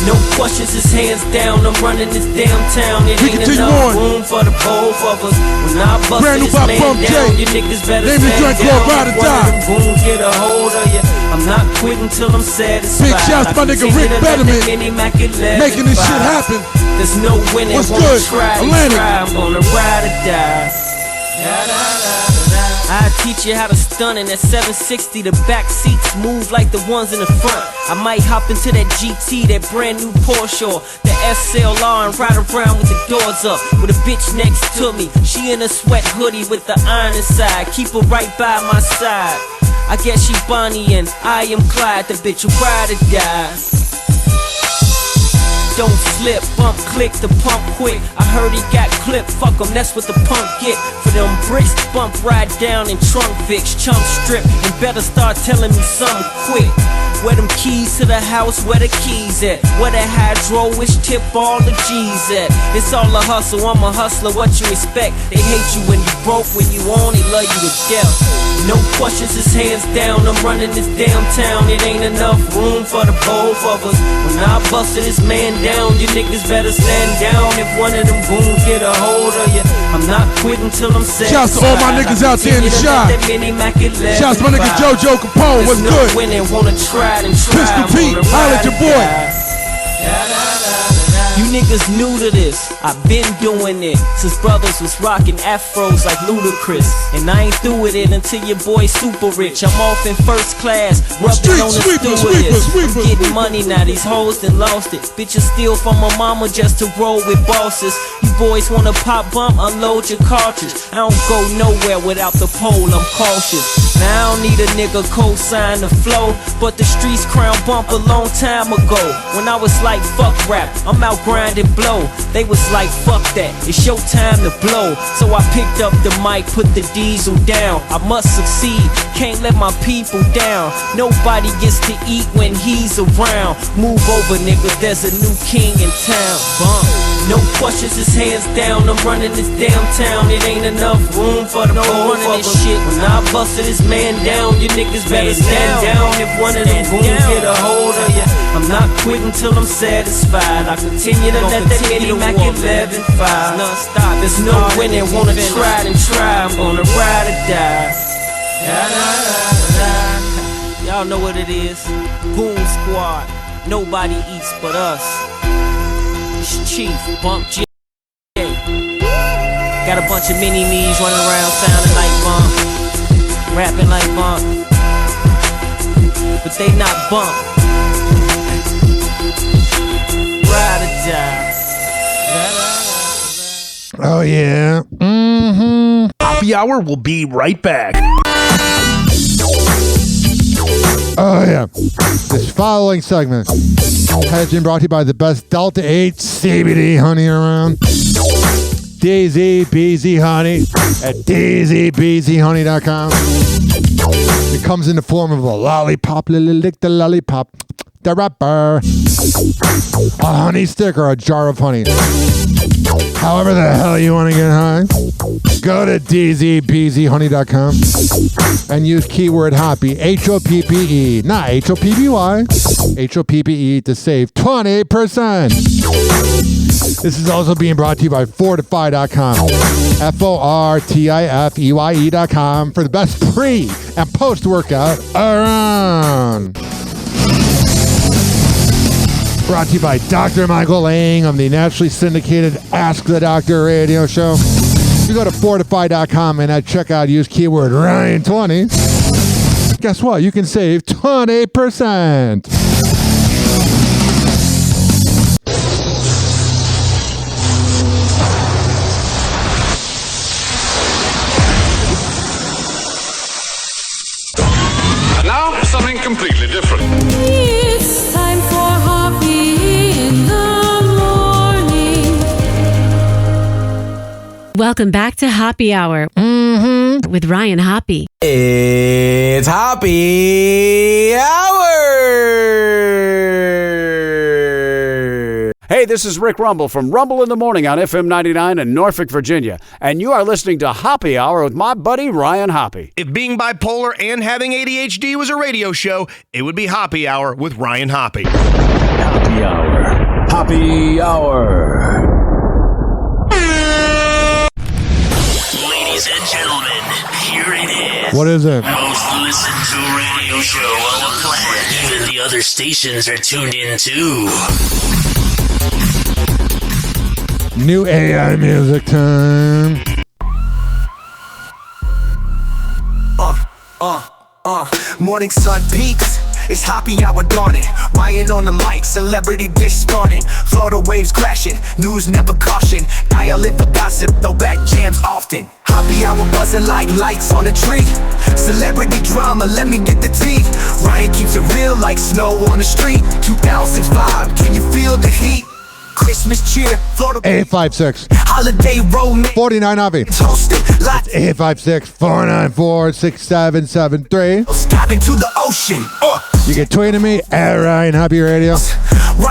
No questions, it's hands down. I'm running this downtown. It ain't enough room for the both of us. When I bust this man down, you niggas better stand down. One of them boom, get a hold of you. I'm not quitting till I'm satisfied. Big shouts to my nigga Rick Betterman, making this shit happen. There's no winning. What's good? Atlantic. I'm gonna ride or die. I teach you how to stun in that 760. The back seats move like the ones in the front. I might hop into that GT, that brand new Porsche, or the SLR, and ride around with the doors up. With a bitch next to me, she in a sweat hoodie with the iron inside. Keep her right by my side. I guess she Bonnie and I am Clyde. The bitch will ride or die. Don't slip, bump, click, the pump quick. I heard he got clipped, fuck him, that's what the punk get. For them bricks, bump right down in trunk fix. Chump strip, and better start telling me something quick. Where them keys to the house, where the keys at? Where the hydro is, tip all the G's at? It's all a hustle, I'm a hustler, what you expect? They hate you when you broke, when you on, they love you to death. No questions, it's hands down, I'm running this downtown. It ain't enough room for the both of us. When I busted this man down, you niggas better stand down. If one of them booms get a hold of you, I'm not quitting till I'm satisfied. Shouts to all my niggas out there in the shop. Shouts to my nigga JoJo Capone, what's good? Winning, wanna try and try. Pistol Pete, holla at your boy. You niggas new to this, I've been doing it since brothers was rocking afros like Ludacris. And I ain't through with it until your boy super rich. I'm off in first class, rubbing on the stewardess. I'm getting money now, these hoes done lost it. Bitches steal from my mama just to roll with bosses. You boys wanna pop bump, unload your cartridge. I don't go nowhere without the pole, I'm cautious. Now I don't need a nigga co-sign the flow, but the streets crown bump a long time ago. When I was like fuck rap, I'm out grinding blow. They was like fuck that, it's your time to blow. So I picked up the mic, put the diesel down. I must succeed, can't let my people down. Nobody gets to eat when he's around. Move over nigga, there's a new king in town. Bump. No questions, it's hands down. I'm running this downtown. It ain't enough room for the both of us. Shit. When I busted this man down, you niggas better stand down. If one of them booms get a hold of you, I'm not quitting till I'm satisfied. I continue to let that Mini Mac 11.5 non-stop. There's no winning, wanna try and try. I'm gonna ride or die. Y'all know what it is. Boom Squad. Nobody eats but us. It's Chief, Bump J. Got a bunch of mini-me's running around sounding like Bump, rapping like Bump, but they not Bump. Ride or die. Oh, yeah. Mm-hmm. Hoppe Hour will be right back. Oh, yeah. This following segment has been brought to you by the best Delta 8 CBD honey around. DZBZ Honey at DZBZHoney.com. It comes in the form of a lollipop, lick the lollipop, the rapper, a honey stick, or a jar of honey. However the hell you want to get high, go to DZBZHoney.com and use keyword Hoppe, H-O-P-P-E, not H-O-P-P-Y, H-O-P-P-E to save 20%. This is also being brought to you by Fortify.com, Fortifeye.com for the best pre- and post-workout around. Brought to you by Dr. Michael Lang of the nationally syndicated Ask the Doctor radio show. You go to Fortify.com and at checkout use keyword Ryan20. Guess what? You can save 20%. And now, something completely different. It's time for Hoppe in the morning. Welcome back to Hoppe Hour with Ryan Hoppe. It's Hoppe Hour! Hey, this is Rick Rumble from Rumble in the Morning on FM 99 in Norfolk, Virginia. And you are listening to Hoppe Hour with my buddy Ryan Hoppe. If being bipolar and having ADHD was a radio show, it would be Hoppe Hour with Ryan Hoppe. Hoppe Hour. Hoppe Hour. Ladies and gentlemen, here it is. What is it? Most listened to radio show on the planet. Even the other stations are tuned in too. New AI music time. Morning sun peaks. It's Hoppe Hour dawning. Ryan on the mic, celebrity dish spawning. Florida waves crashing, news never caution. Dial-in for gossip, throwback jams often. Hoppe Hour buzzing like lights on a tree. Celebrity drama, let me get the tea. Ryan keeps it real like snow on the street. 2005, can you feel the heat? Christmas cheer, Florida 856 holiday romance 49 Hoppe. It's hosted live 856-494-6773. Stop into the ocean. You can tweet at me at Ryan Hoppe Radio.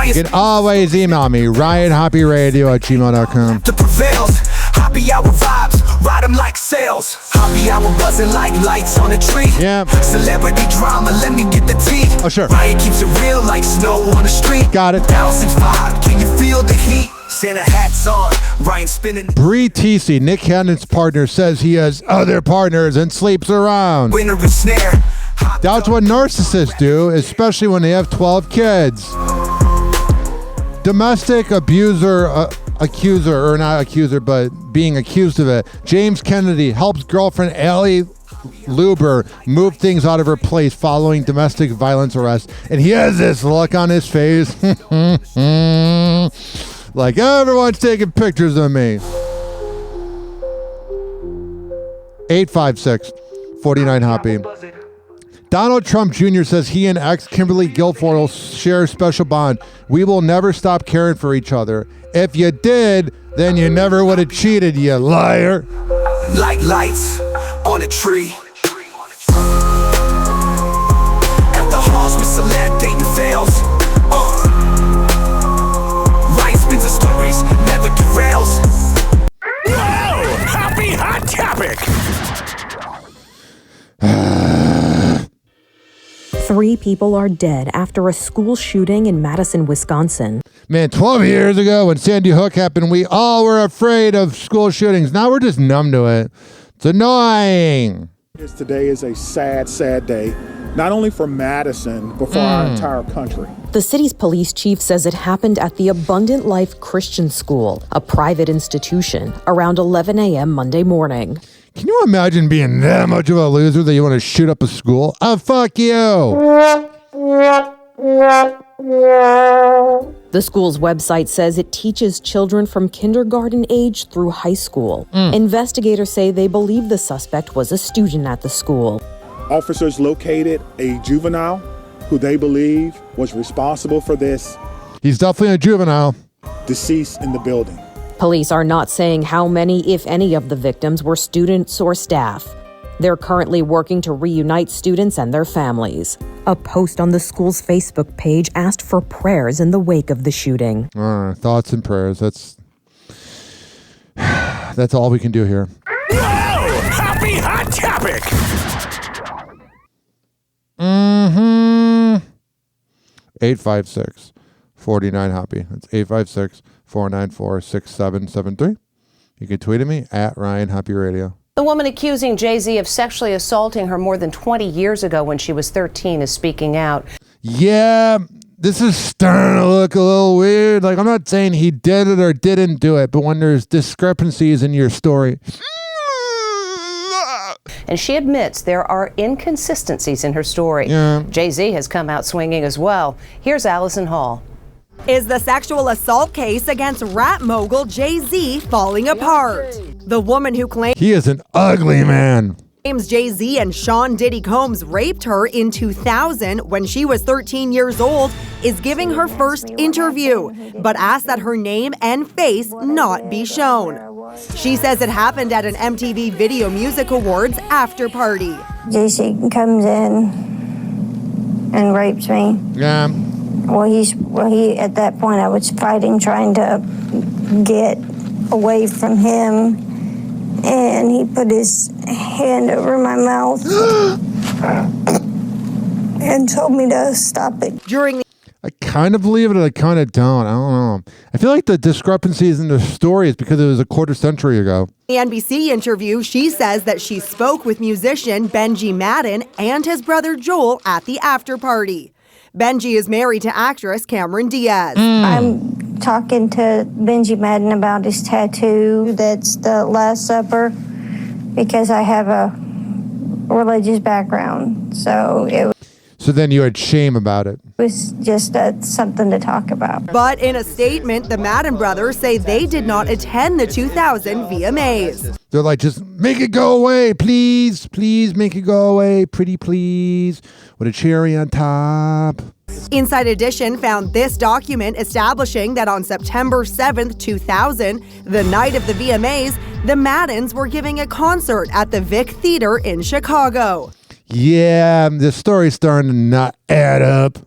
You can always email me, RyanHoppeRadio@gmail.com. To prevails, Hoppe Hour vibes, ride them like sails. Hoppe Hour buzzing like lights on a tree. Yeah. Celebrity drama, let me get the tea. Oh, sure. Ryan keeps it real like snow on the street. Got it. 2005, can you feel the heat? Santa hats on, Ryan spinning. Bree TC, Nick Cannon's partner, says he has other partners and sleeps around. Winner and snare. That's what narcissists do, especially when they have 12 kids. Domestic accuser, or not accuser, but being accused of it. James Kennedy helps girlfriend Allie Luber move things out of her place following domestic violence arrest. And he has this look on his face. Like everyone's taking pictures of me. 856-49 Hoppe. Donald Trump Jr. says he and ex Kimberly Guilfoyle share a special bond. We will never stop caring for each other. If you did, then you never would have cheated, you liar. Like lights on a tree. At the halls with celeb dating fails. Ryan spins the stories, never derails. Wow! Happy hot topic! 3 people are dead after a school shooting in Madison, Wisconsin. Man, 12 years ago when Sandy Hook happened, we all were afraid of school shootings. Now we're just numb to it. It's annoying. Today is a sad, sad day. not only for Madison, but for our entire country. The city's police chief says it happened at the Abundant Life Christian School, a private institution, around 11 a.m. Monday morning. Can you imagine being that much of a loser that you want to shoot up a school? Oh, fuck you! The school's website says it teaches children from kindergarten age through high school. Investigators say they believe the suspect was a student at the school. Officers located a juvenile who they believe was responsible for this. He's definitely a juvenile. Deceased in the building. Police are not saying how many, if any, of the victims were students or staff. They're currently working to reunite students and their families. A post on the school's Facebook page asked for prayers in the wake of the shooting. All right, thoughts and prayers. That's all we can do here. Whoa! Happy Hot Topic! 856-49-HOPPY. That's 856-494-6773. You can tweet at me at Ryan Hoppe Radio. The woman accusing Jay-Z of sexually assaulting her more than 20 years ago when she was 13 is speaking out. Yeah, this is starting to look a little weird. Like, I'm not saying he did it or didn't do it, but when there's discrepancies in your story. And she admits there are inconsistencies in her story. Yeah. Jay-Z has come out swinging as well. Here's Allison Hall. Is the sexual assault case against rap mogul Jay-Z falling apart? The woman who claims He is an ugly man. Jay-Z and Sean Diddy Combs raped her in 2000 when she was 13 years old is giving her first interview, but asked that her name and face not be shown. She says it happened at an MTV Video Music Awards after party. Jay-Z comes in and rapes me. Yeah. Well, he at that point I was fighting, trying to get away from him, and he put his hand over my mouth and told me to stop it. I kind of believe it, I kind of don't. I don't know. I feel like the discrepancies in the story is because it was a quarter century ago. In the NBC interview, she says that she spoke with musician Benji Madden and his brother Joel at the after party. Benji is married to actress Cameron Diaz. I'm talking to Benji Madden about his tattoo. That's the Last Supper, because I have a religious background. So it then you had shame about it. was just something to talk about. But in a statement, the Madden brothers say they did not attend the 2000 VMAs. They're like, just make it go away, please. Please make it go away. Pretty please. With a cherry on top. Inside Edition found this document establishing that on September 7th, 2000, the night of the VMAs, the Maddens were giving a concert at the Vic Theater in Chicago. Yeah, the story's starting to not add up.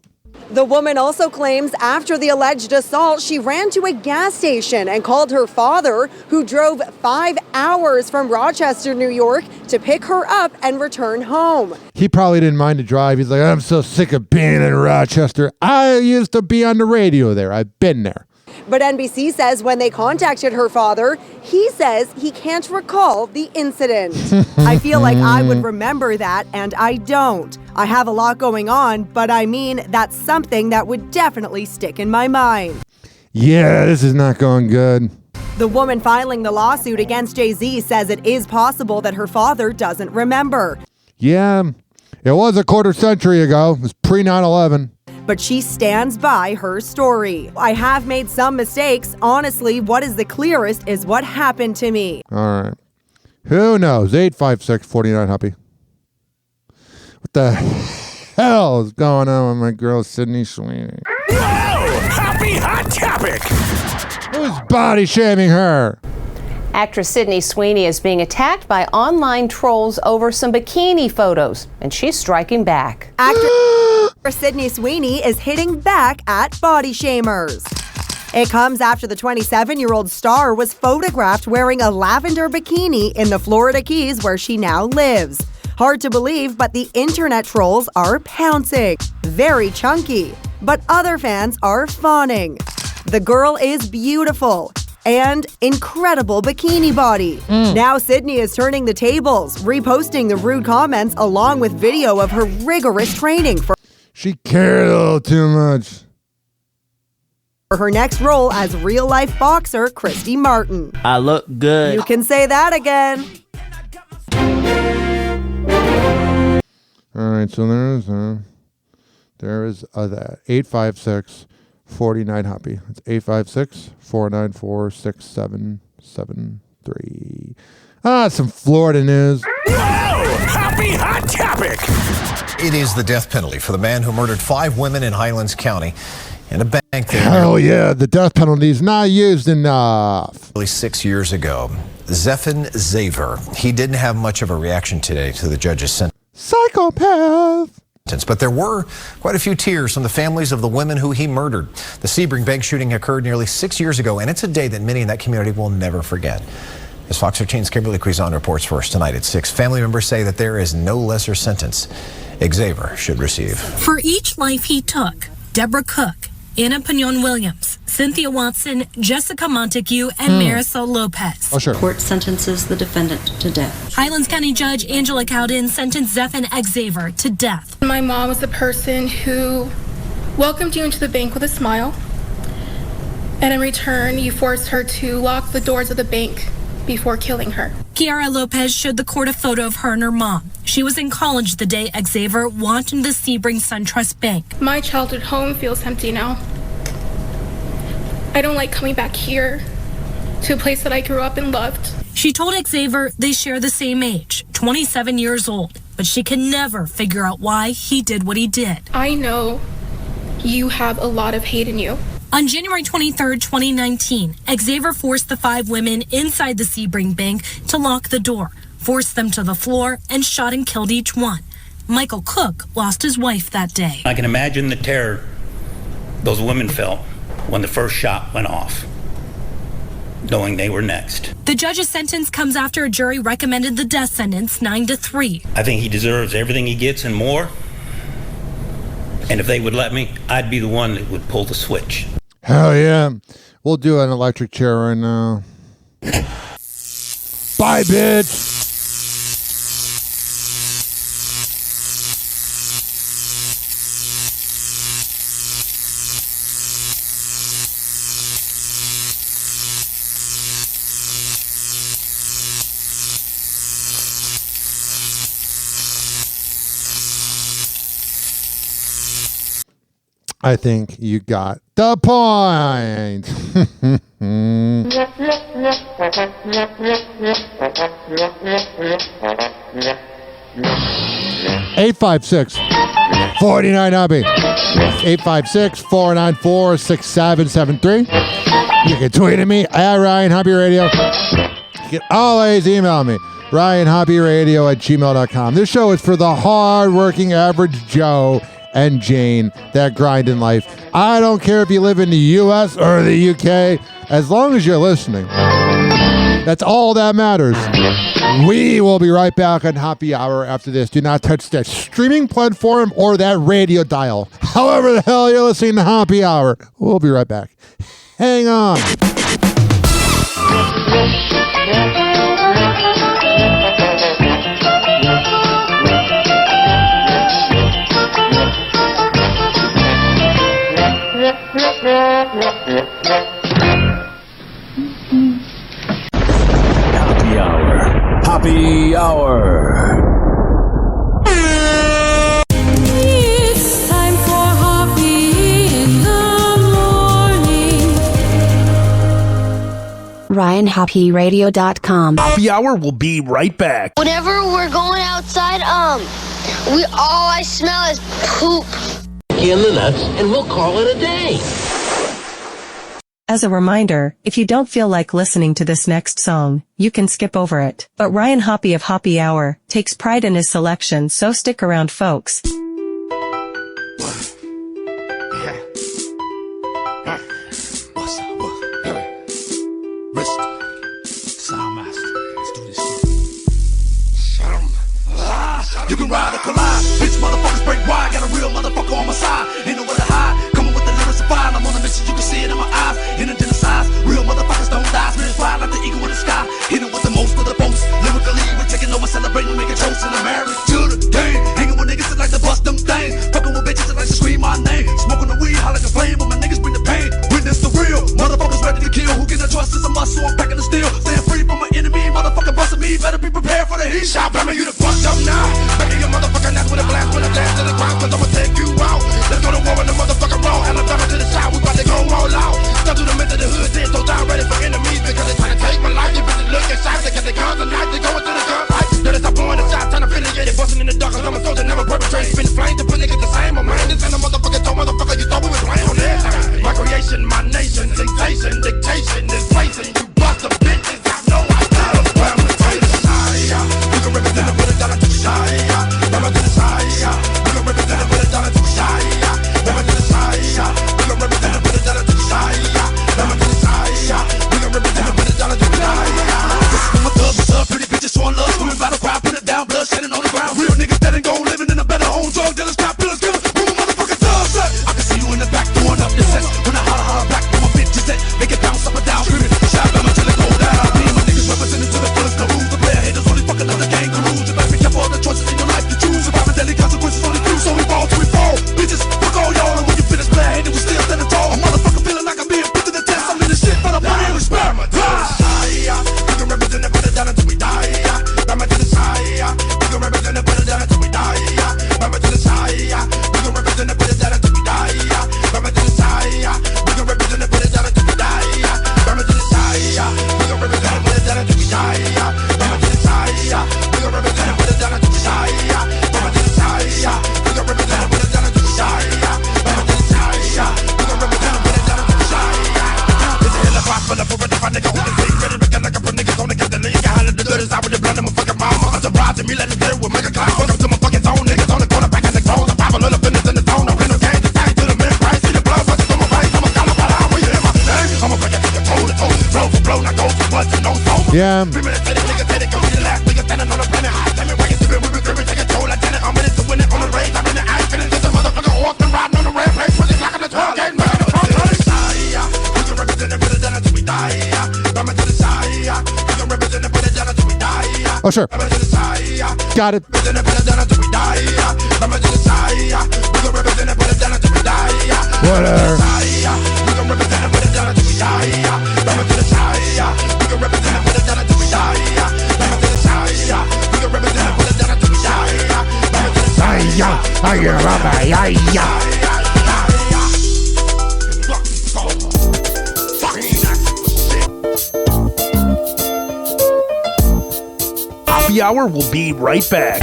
The woman also claims after the alleged assault, she ran to a gas station and called her father, who drove 5 hours from Rochester, New York, to pick her up and return home. He probably didn't mind to drive. He's like, I'm so sick of being in Rochester. I used to be on the radio there. I've been there. But NBC says when they contacted her father, he says he can't recall the incident. I feel like I would remember that, and I don't. I have a lot going on, but I mean, that's something that would definitely stick in my mind. Yeah, this is not going good. The woman filing the lawsuit against Jay-Z says it is possible that her father doesn't remember. Yeah, it was a quarter century ago. It was pre 9/11. But she stands by her story. I have made some mistakes. Honestly, what is the clearest is what happened to me. All right. Who knows? 856-49-HOPPY. What the hell is going on with my girl, Sydney Sweeney? Whoa! Happy Hot Topic! Who's body shaming her? Actress Sydney Sweeney is being attacked by online trolls over some bikini photos, and she's striking back. Actress Sydney Sweeney is hitting back at body shamers. It comes after the 27-year-old star was photographed wearing a lavender bikini in the Florida Keys where she now lives. Hard to believe, but the internet trolls are pouncing. Very chunky. But other fans are fawning. The girl is beautiful. and incredible bikini body. Now Sydney is turning the tables, reposting the rude comments along with video of her rigorous training for She cared a little too much. her next role as real-life boxer Christy Martin. I look good. You can say that again. All right, so there is that 856-49-HOPPY. It's 856-494-6773. Some Florida news. Happy hot topic. It is the death penalty for the man who murdered 5 women in Highlands County in a bank there. Hell yeah, the death penalty is not used enough. 6 years ago, Zephan Xaver. He didn't have much of a reaction today to the judge's sentence. Psychopath. But there were quite a few tears from the families of the women who he murdered. The Sebring bank shooting occurred nearly 6 years ago, and it's a day that many in that community will never forget. As Fox 13's Kimberly Cuisin reports for us tonight at 6, family members say that there is no lesser sentence Xaver should receive. For each life he took, Deborah Cook, Anna Pignon-Williams, Cynthia Watson, Jessica Montague, and Marisol Lopez. Oh, sure. Court sentences the defendant to death. Highlands County Judge Angela Cowden sentenced Zephan Xaver to death. My mom was the person who welcomed you into the bank with a smile, and in return, you forced her to lock the doors of the bank before killing her. Kiara Lopez showed the court a photo of her and her mom. She was in college the day Xaver walked into the Sebring SunTrust Bank. My childhood home feels empty now. I don't like coming back here to a place that I grew up and loved. She told Xaver they share the same age, 27 years old, but she can never figure out why he did what he did. I know you have a lot of hate in you. On January 23, 2019, Xaver forced the 5 women inside the Sebring Bank to lock the door, forced them to the floor, and shot and killed each one. Michael Cook lost his wife that day. I can imagine the terror those women felt when the first shot went off, knowing they were next. The judge's sentence comes after a jury recommended the death sentence 9-3. I think he deserves everything he gets and more. And if they would let me, I'd be the one that would pull the switch. Hell yeah. We'll do an electric chair right now. Bye, bitch. I think you got the point. 856-49-HOPPY. 856-494-6773. You can tweet at me at Ryan Hoppe Radio. You can always email me, RyanHoppeRadio@gmail.com. This show is for the hard-working average Joe and Jane that grind in life. I don't care if you live in the U.S. or the U.K. As long as you're listening. That's all that matters. We will be right back on Hoppe Hour after this. Do not touch that streaming platform or that radio dial. However the hell you're listening to Hoppe Hour. We'll be right back. Hang on. Hoppe Hour. Hoppe Hour. It's time for Hoppe in the morning. RyanHoppeRadio.com. Hoppe Hour will be right back. Whenever we're going outside, all I smell is poop. In the nuts, and we'll call it a day. As a reminder, if you don't feel like listening to this next song, you can skip over it. But Ryan Hoppe of Hoppe Hour takes pride in his selection, so stick around, folks. You can ride or collide, bitch motherfuckers break wide. Got a real motherfucker on my side, ain't nowhere to hide. Coming with the lyrics of fire, I'm on a mission, you can see it in my eyes. In a genocide, real motherfuckers don't die. Yeah. Oh, sure. Got it. Whatever. Hoppe Hour will be right back.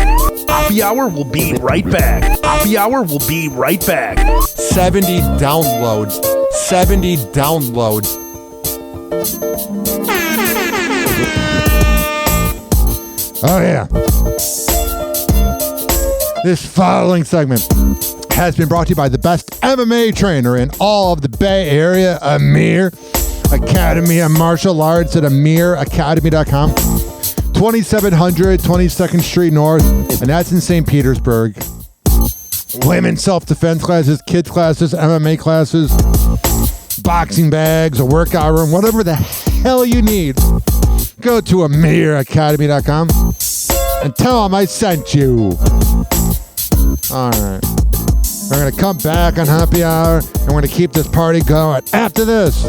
Hoppe Hour will be right back. Hoppe Hour will be right back. 70 downloads. 70 downloads. Oh, yeah. This following segment has been brought to you by the best MMA trainer in all of the Bay Area, Amir Academy of Martial Arts at amiracademy.com. 2700 22nd Street North, and that's in St. Petersburg. Women's self-defense classes, kids classes, MMA classes, boxing bags, a workout room, whatever the hell you need. Go to amiracademy.com and tell them I sent you. All right. We're going to come back on Happy Hour, and we're going to keep this party going after this.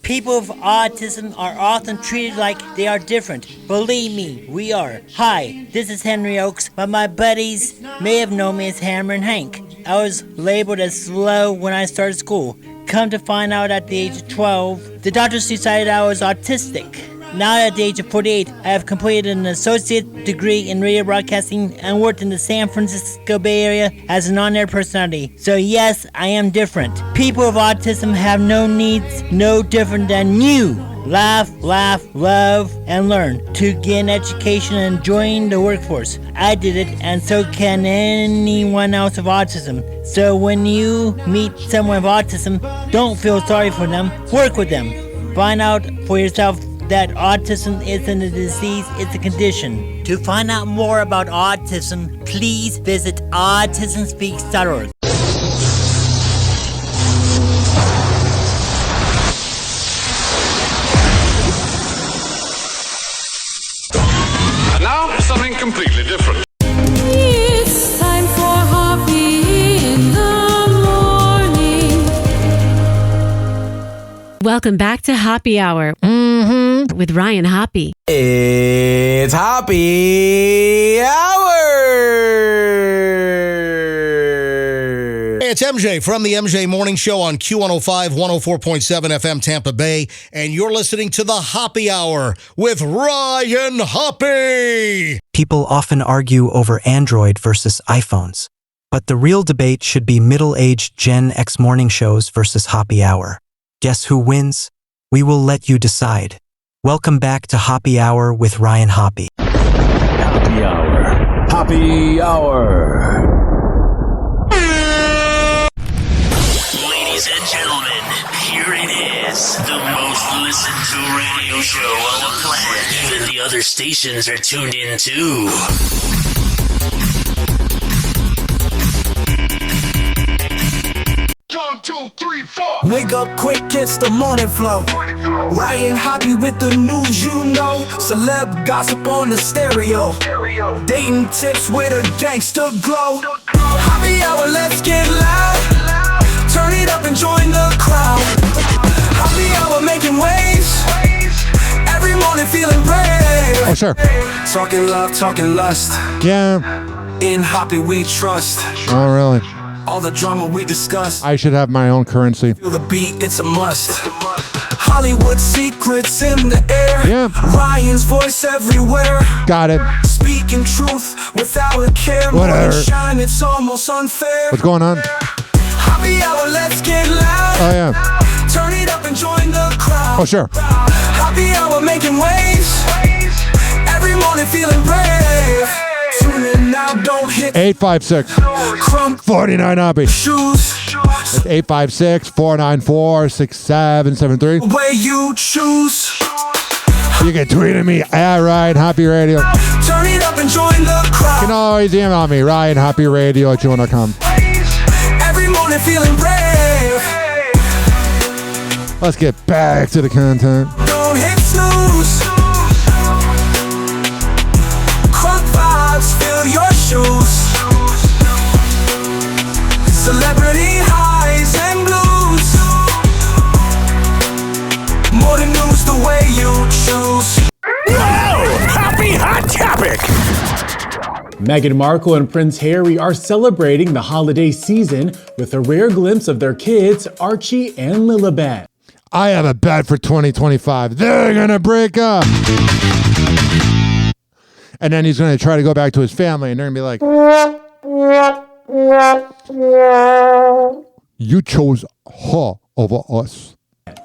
People with autism are often treated like they are different. Believe me, we are. Hi, this is Henry Oakes, but my buddies may have known me as Hammer and Hank. I was labeled as slow when I started school. Come to find out at the age of 12, the doctors decided I was autistic. Now at the age of 48, I have completed an associate degree in radio broadcasting and worked in the San Francisco Bay Area as an on-air personality. So yes, I am different. People with autism have no needs, no different than you. Laugh, love, and learn to gain education and join the workforce. I did it, and so can anyone else with autism. So when you meet someone with autism, don't feel sorry for them. Work with them. Find out for yourself that autism isn't a disease, it's a condition. To find out more about autism, please visit autismspeaks.org. And now, something completely different. It's time for Hoppe in the morning. Welcome back to Happy Hour with Ryan Hoppe. It's Happy Hour! Hey, it's MJ from the MJ Morning Show on Q105, 104.7 FM Tampa Bay, and you're listening to the Hoppe Hour with Ryan Hoppe! People often argue over Android versus iPhones, but the real debate should be middle-aged Gen X morning shows versus Happy Hour. Guess who wins? We will let you decide. Welcome back to Happy Hour with Ryan Hoppe. Happy Hour. Happy Hour. Ladies and gentlemen, here it is. The most listened to radio show on the planet. Even the other stations are tuned in too. 1, 2, 3, 4. Wake up quick, it's the morning flow. Ryan Hoppe with the news, you know. Celeb gossip on the stereo. Dating tips with a gangster glow. Happy Hour, let's get loud. Turn it up and join the crowd. Happy Hour making waves. Every morning feeling brave. Oh, sure. Talking love, talking lust. Yeah. In Hoppe we trust. Oh, really? All the drama we discuss. I should have my own currency. Feel the beat, it's a must. Hollywood secrets in the air. Yeah. Ryan's voice everywhere. Got it. Speaking truth without a care. Whatever. Shine, it's almost unfair. What's going on? Happy Hour, let's get loud. Oh, yeah. Turn it up and join the crowd. Oh, sure. Happy Hour making waves. Every morning feeling brave. Tune 856-49-HOPPY. That's 856-494-6773. Way you choose. You can tweet at me at Ryan Hoppe Radio. Turn it up and join the crowd. You can always email me, RyanHoppeRadio@gmail.com. Every morning feeling brave. Let's get back to the content. Don't hit snooze. Crunk vibes, fill your shoes. Celebrity highs and blues. More than news, the way you choose. Whoa! Happy Hot Topic! Meghan Markle and Prince Harry are celebrating the holiday season with a rare glimpse of their kids, Archie and Lilibet. I have a bet for 2025. They're going to break up. And then he's going to try to go back to his family, and they're going to be like, you chose her over us.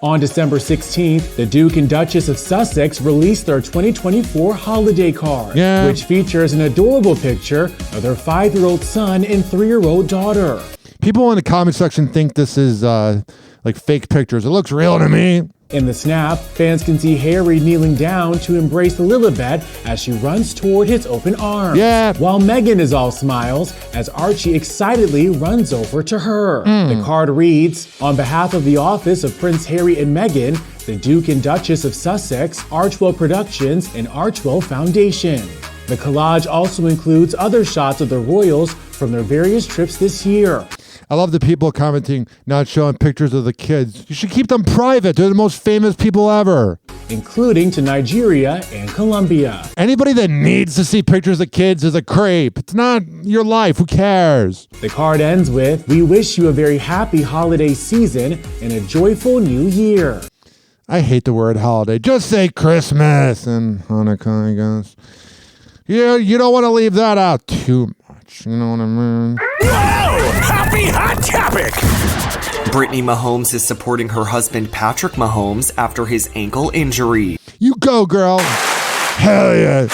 On December 16th, the Duke and Duchess of Sussex released their 2024 holiday card, which features an adorable picture of their 5-year-old son and 3-year-old daughter. People in the comment section think this is like fake pictures. It looks real to me. In the snap, fans can see Harry kneeling down to embrace Lilibet as she runs toward his open arms. While Meghan is all smiles as Archie excitedly runs over to her. The card reads, on behalf of the office of Prince Harry and Meghan, the Duke and Duchess of Sussex, Archwell Productions, and Archwell Foundation. The collage also includes other shots of the royals from their various trips this year. I love the people commenting, not showing pictures of the kids. You should keep them private. They're the most famous people ever. Including to Nigeria and Colombia. Anybody that needs to see pictures of kids is a creep. It's not your life. Who cares? The card ends with, we wish you a very happy holiday season and a joyful new year. I hate the word holiday. Just say Christmas and Hanukkah, I guess. Yeah, you don't want to leave that out too much. You know what I mean? Whoa! Happy Hot Topic! Brittany Mahomes is supporting her husband Patrick Mahomes after his ankle injury. You go, girl. Hell yeah.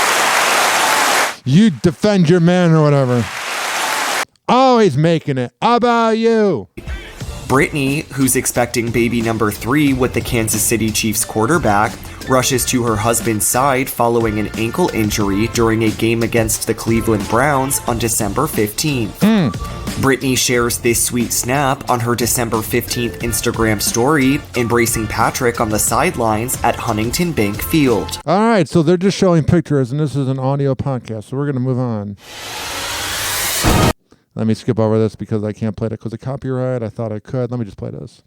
You defend your man or whatever. Always making it. How about you? Brittany, who's expecting baby number 3 with the Kansas City Chiefs quarterback, rushes to her husband's side following an ankle injury during a game against the Cleveland Browns on December 15th. Brittany shares this sweet snap on her December 15th Instagram story, embracing Patrick on the sidelines at Huntington Bank Field. All right, so they're just showing pictures, and this is an audio podcast, so we're going to move on. Let me skip over this because I can't play it because of copyright. I thought I could. Let me just play this.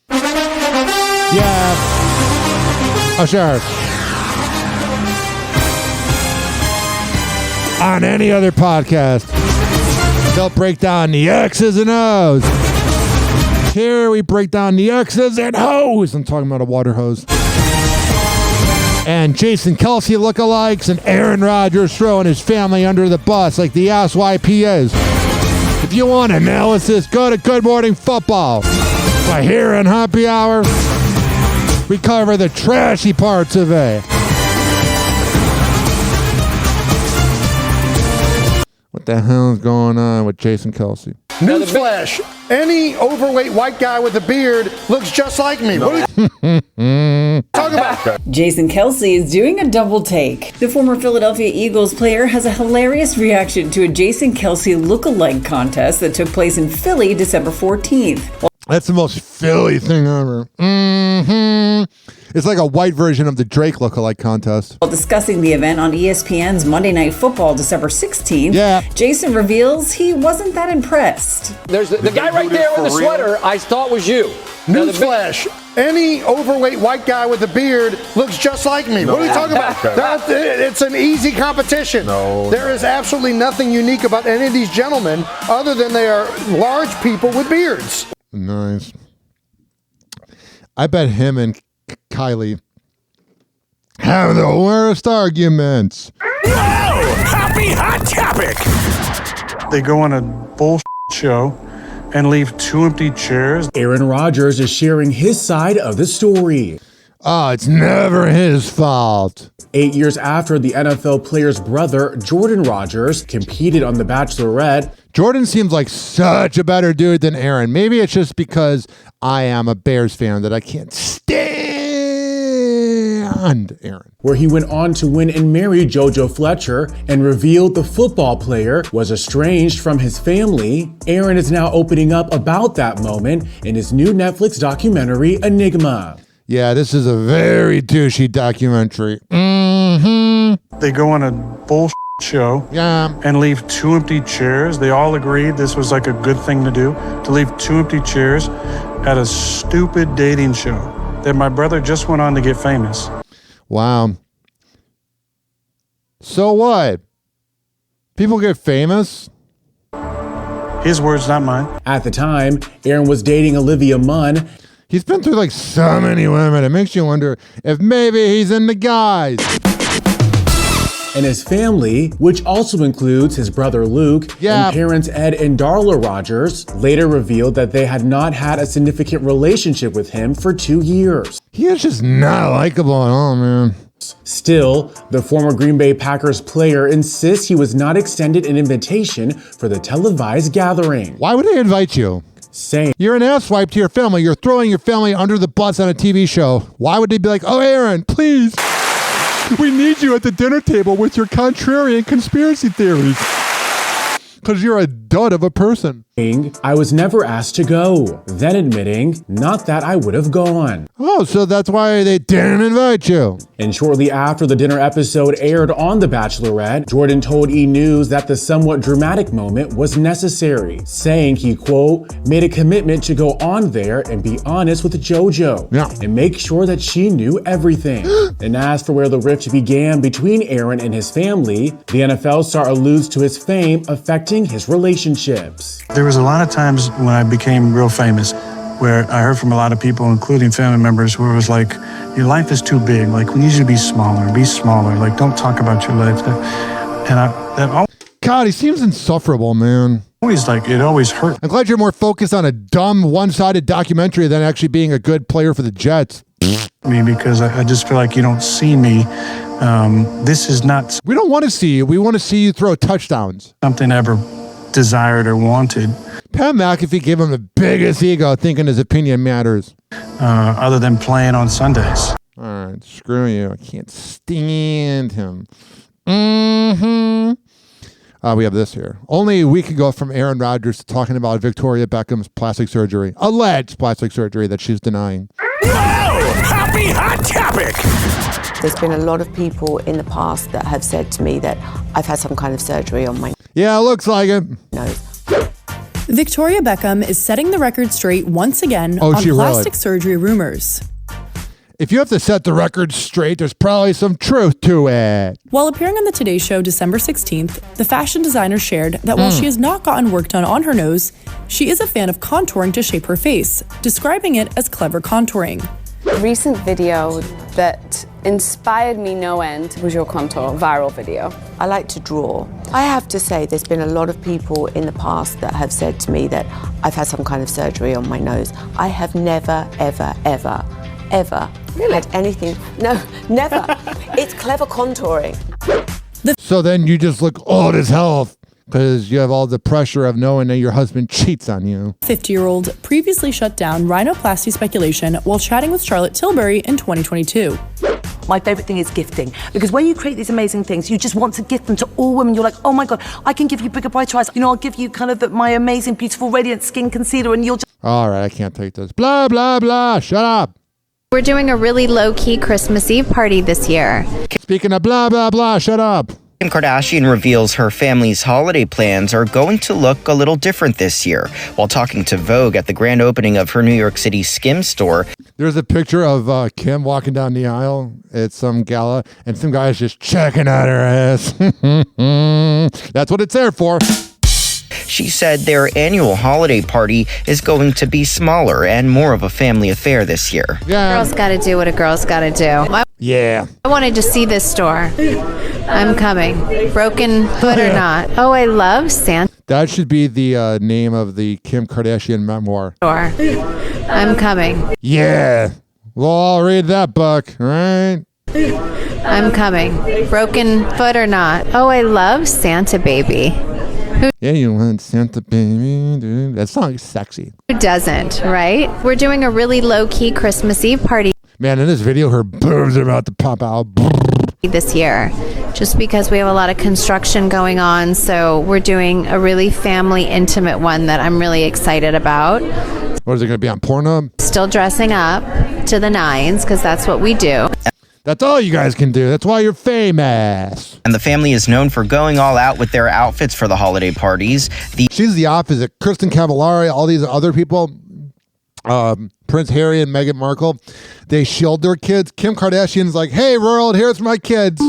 Yeah. Oh, sure. On any other podcast, they'll break down the X's and O's. Here we break down the X's and O's. I'm talking about a water hose. And Jason Kelce lookalikes and Aaron Rodgers throwing his family under the bus like the asswipe he is. If you want analysis, go to Good Morning Football. But here in Hoppe Hour, we cover the trashy parts of it. What the hell is going on with Jason Kelce? Newsflash, any overweight white guy with a beard looks just like me. What are you talking about? Jason Kelce is doing a double take. The former Philadelphia Eagles player has a hilarious reaction to a Jason Kelce look-alike contest that took place in Philly December 14th. That's the most Philly thing ever. It's like a white version of the Drake lookalike contest. While discussing the event on ESPN's Monday Night Football December 16th, Jason reveals he wasn't that impressed. There's the guy right there with the sweater I thought was you. Newsflash, any overweight white guy with a beard looks just like me. What are you talking about? It's an easy competition. There is absolutely nothing unique about any of these gentlemen other than they are large people with beards. Nice. I bet him and Kylie have the worst arguments. Whoa! Happy Hot Topic! They go on a bullshit show and leave 2 empty chairs. Aaron Rodgers is sharing his side of the story. Oh, it's never his fault. 8 years after the NFL player's brother, Jordan Rodgers, competed on The Bachelorette, Jordan seems like such a better dude than Aaron. Maybe it's just because I am a Bears fan that I can't stand Aaron. Where he went on to win and marry JoJo Fletcher and revealed the football player was estranged from his family. Aaron is now opening up about that moment in his new Netflix documentary, Enigma. Yeah, this is a very douchey documentary. They go on a bullshit show and leave 2 empty chairs. They all agreed this was like a good thing to do, to leave 2 empty chairs at a stupid dating show that my brother just went on to get famous. Wow. So what? People get famous? His words, not mine. At the time, Aaron was dating Olivia Munn. He's been through like so many women. It makes you wonder if maybe he's into guys. And his family, which also includes his brother Luke and parents Ed and Darla Rodgers, later revealed that they had not had a significant relationship with him for 2 years. He is just not likable at all, man. Still, the former Green Bay Packers player insists he was not extended an invitation for the televised gathering. Why would they invite you? Saying, you're an asswipe to your family. You're throwing your family under the bus on a TV show. Why would they be like, oh, Aaron, please, we need you at the dinner table with your contrarian conspiracy theories? Because you're a dud of a person. I was never asked to go. Then admitting, not that I would have gone. Oh, so that's why they didn't invite you. And shortly after the dinner episode aired on The Bachelorette, Jordan told E! News that the somewhat dramatic moment was necessary, saying he, quote, made a commitment to go on there and be honest with JoJo and make sure that she knew everything. And as for where the rift began between Aaron and his family, the NFL star alludes to his fame affecting his relationships. There was a lot of times when I became real famous where I heard from a lot of people, including family members, where it was like, your life is too big. Like, we need you to be smaller. Like, don't talk about your life. And God, he seems insufferable, man. It always hurt. I'm glad you're more focused on a dumb, one-sided documentary than actually being a good player for the Jets. Because I just feel like you don't see me. This is not... We don't want to see you. We want to see you throw touchdowns. Something I ever desired or wanted. Pat McAfee gave him the biggest ego thinking his opinion matters. Other than playing on Sundays. All right, screw you. I can't stand him. We have this here. Only a week ago from Aaron Rodgers talking about Victoria Beckham's plastic surgery. Alleged plastic surgery that she's denying. Happy hot topic! There's been a lot of people in the past that have said to me that I've had some kind of surgery on my Yeah, it looks like it. nose. Victoria Beckham is setting the record straight once again on plastic surgery rumors. If you have to set the record straight, there's probably some truth to it. While appearing on the Today Show December 16th, the fashion designer shared that while she has not gotten work done on her nose, she is a fan of contouring to shape her face, describing it as clever contouring. A recent video that inspired me no end was your contour viral video. I like to draw. I have to say there's been a lot of people in the past that have said to me that I've had some kind of surgery on my nose. I have never, ever, ever, ever had anything. No, never. It's clever contouring. So then you just look old as hell because you have all the pressure of knowing that your husband cheats on you. 50-year-old previously shut down rhinoplasty speculation while chatting with Charlotte Tilbury in 2022. My favorite thing is gifting, because when you create these amazing things, you just want to gift them to all women. You're like, oh my God, I can give you bigger, brighter eyes. You know, I'll give you kind of my amazing, beautiful, radiant skin concealer, and you'll just... All right, I can't take this. Blah, blah, blah. Shut up. We're doing a really low-key Christmas Eve party this year. Speaking of blah, blah, blah, shut up. Kim Kardashian reveals her family's holiday plans are going to look a little different this year. While talking to Vogue at the grand opening of her New York City Skims store, there's a picture of Kim walking down the aisle at some gala, and some guy's just checking out her ass. That's what it's there for. She said their annual holiday party is going to be smaller and more of a family affair this year. Yeah. Girls gotta do what a girl's gotta do. Yeah. I wanted to see this store. I'm coming. Broken foot or not. Oh, I love Santa. That should be the name of the Kim Kardashian memoir. I'm coming. Yeah. We'll all read that book, right? I'm coming. Broken foot or not. Oh, I love Santa Baby. Yeah, you want Santa Baby, dude. That song is sexy. Who doesn't, right? We're doing a really low-key Christmas Eve party Man, in this video, her boobs are about to pop out. this year, just because we have a lot of construction going on. So we're doing a really family intimate one that I'm really excited about. What is it going to be on Pornhub? Still dressing up to the nines because that's what we do. That's all you guys can do. That's why you're famous. And the family is known for going all out with their outfits for the holiday parties. She's the opposite. Kristin Cavallari, all these other people, Prince Harry and Meghan Markle, they shield their kids. Kim Kardashian's like, hey, world, here's my kids.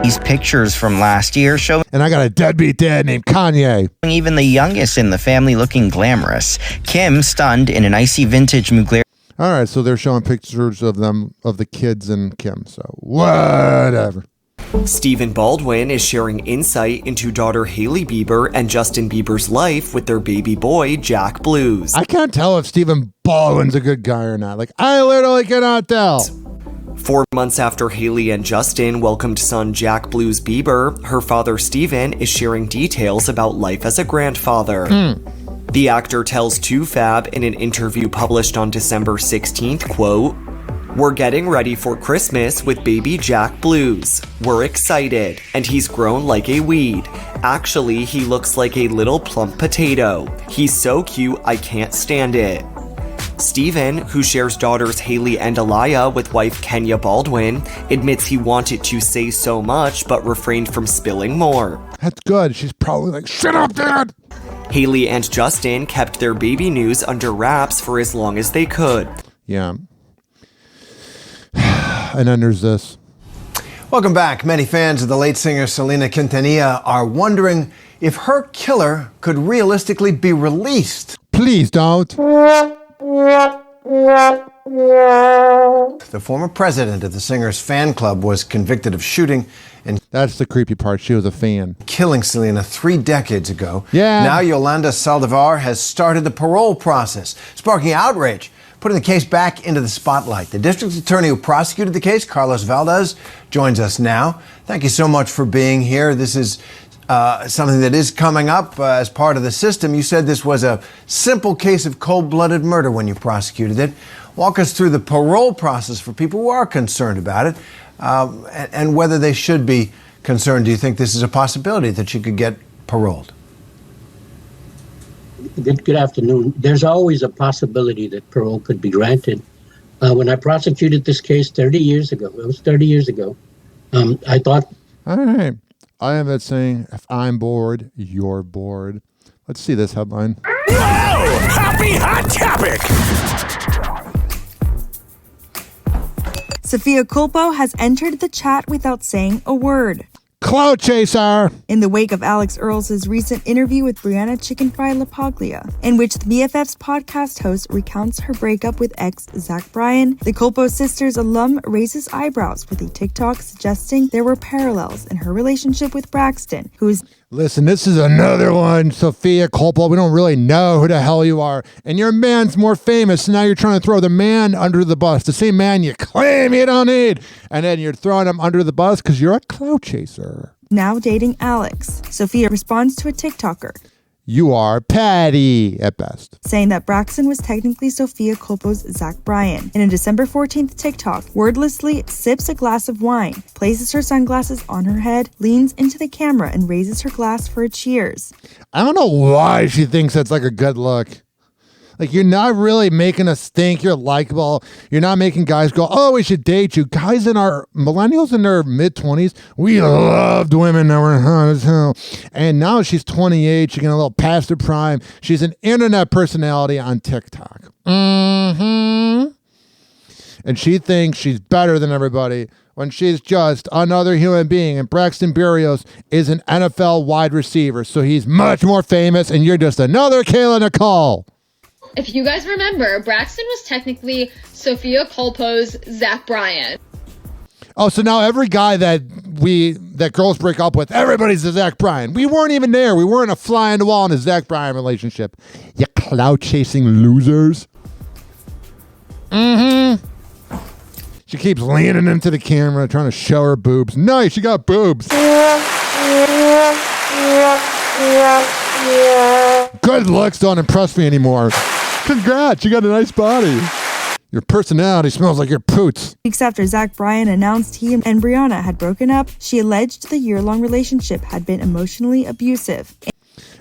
These pictures from last year show, and I got a deadbeat dad named Kanye. Even the youngest in the family looking glamorous. Kim stunned in an icy vintage Mugler. All right, so they're showing pictures of them, of the kids and Kim, so whatever. Stephen Baldwin is sharing insight into daughter Hailey Bieber and Justin Bieber's life with their baby boy, Jack Blues. I can't tell if Stephen Baldwin's a good guy or not. Like, I literally cannot tell. 4 months after Hailey and Justin welcomed son Jack Blues Bieber, her father Stephen is sharing details about life as a grandfather. The actor tells 2Fab in an interview published on December 16th, quote, "We're getting ready for Christmas with baby Jack Blues. We're excited, and he's grown like a weed. Actually, he looks like a little plump potato. He's so cute, I can't stand it." Stephen, who shares daughters Hailey and Aliyah with wife Kenya Baldwin, admits he wanted to say so much but refrained from spilling more. That's good. She's probably like, shut up, Dad! Hailey and Justin kept their baby news under wraps for as long as they could. Yeah. And then there's this. Welcome back. Many fans of the late singer Selena Quintanilla are wondering if her killer could realistically be released. Please don't. The former president of the singer's fan club was convicted of shooting and that's the creepy part. She was a fan. Killing Selena 3 decades ago. Yeah. Now Yolanda Saldivar has started the parole process, sparking outrage, putting the case back into the spotlight. The district attorney who prosecuted the case, Carlos Valdez, joins us now. Thank you so much for being here. This is something that is coming up as part of the system. You said this was a simple case of cold-blooded murder when you prosecuted it. Walk us through the parole process for people who are concerned about it and whether they should be concerned. Do you think this is a possibility that you could get paroled? Good afternoon. There's always a possibility that parole could be granted. When I prosecuted this case 30 years ago, it was 30 years ago, I thought... All right. I am at saying, if I'm bored, you're bored. Let's see this headline. Whoa! Happy hot topic! Sophia Culpo has entered the chat without saying a word. Clout chaser! In the wake of Alex Earls' recent interview with Brianna Chicken Fry LaPaglia, in which the BFF's podcast host recounts her breakup with ex Zach Bryan, the Culpo sisters alum raises eyebrows with a TikTok suggesting there were parallels in her relationship with Braxton, who is... Listen, this is another one, Sophia Culpo. We don't really know who the hell you are. And your man's more famous, so now you're trying to throw the man under the bus. The same man you claim you don't need. And then you're throwing him under the bus because you're a clout chaser. Now dating Alex. Sophia responds to a TikToker. You are Patty at best. Saying that Braxton was technically Sophia Culpo's Zach Bryan. In a December 14th TikTok, wordlessly sips a glass of wine, places her sunglasses on her head, leans into the camera, and raises her glass for a cheers. I don't know why she thinks that's like a good look. Like, you're not really making us think you're likable. You're not making guys go, oh, we should date you. Guys millennials in their mid-20s, we loved women that were hot as hell. And now she's 28. She's getting a little past her prime. She's an internet personality on TikTok. And she thinks she's better than everybody when she's just another human being. And Braxton Berrios is an NFL wide receiver. So he's much more famous, and you're just another Kayla Nicole. If you guys remember, Braxton was technically Sophia Culpo's Zach Bryan. Oh, so now every guy that girls break up with, everybody's a Zach Bryan. We weren't even there. We weren't a fly on the wall in a Zach Bryan relationship. You clout chasing losers. She keeps leaning into the camera, trying to show her boobs. Nice, she got boobs. Good looks don't impress me anymore. Congrats, you got a nice body. Your personality smells like your poots. Weeks after Zach Bryan announced he and Brianna had broken up, she alleged the year-long relationship had been emotionally abusive.